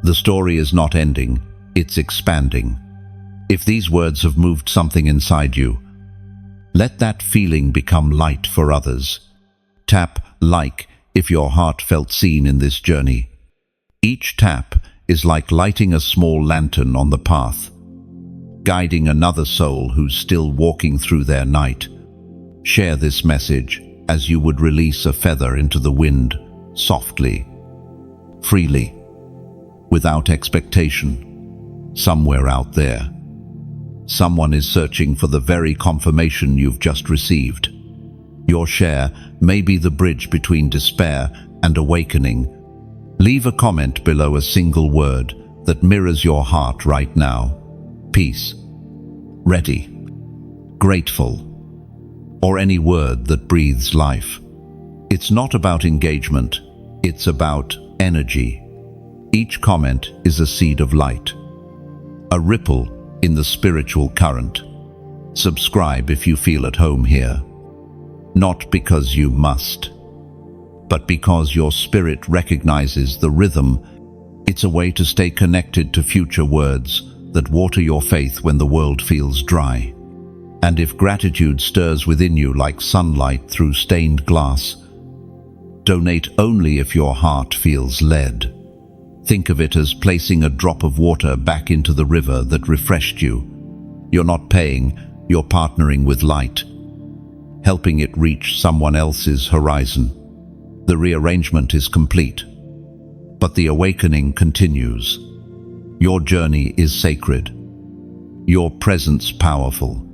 S1: The story is not ending, it's expanding. If these words have moved something inside you, let that feeling become light for others. Tap like if your heart felt seen in this journey. Each tap is like lighting a small lantern on the path, guiding another soul who's still walking through their night. Share this message as you would release a feather into the wind, softly, freely, without expectation. Somewhere out there, someone is searching for the very confirmation you've just received. Your share may be the bridge between despair and awakening. Leave a comment below a single word that mirrors your heart right now. Peace, ready, grateful, or any word that breathes life. It's not about engagement, it's about energy. Each comment is a seed of light, a ripple in the spiritual current. Subscribe if you feel at home here. Not because you must, but because your spirit recognizes the rhythm. It's a way to stay connected to future words that water your faith when the world feels dry. And if gratitude stirs within you like sunlight through stained glass, donate only if your heart feels led. Think of it as placing a drop of water back into the river that refreshed you. You're not paying, you're partnering with light, helping it reach someone else's horizon. The rearrangement is complete, but the awakening continues. Your journey is sacred, your presence powerful,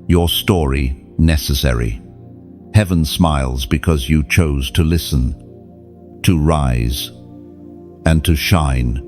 S1: your story necessary. Heaven smiles because you chose to listen, to rise, and to shine.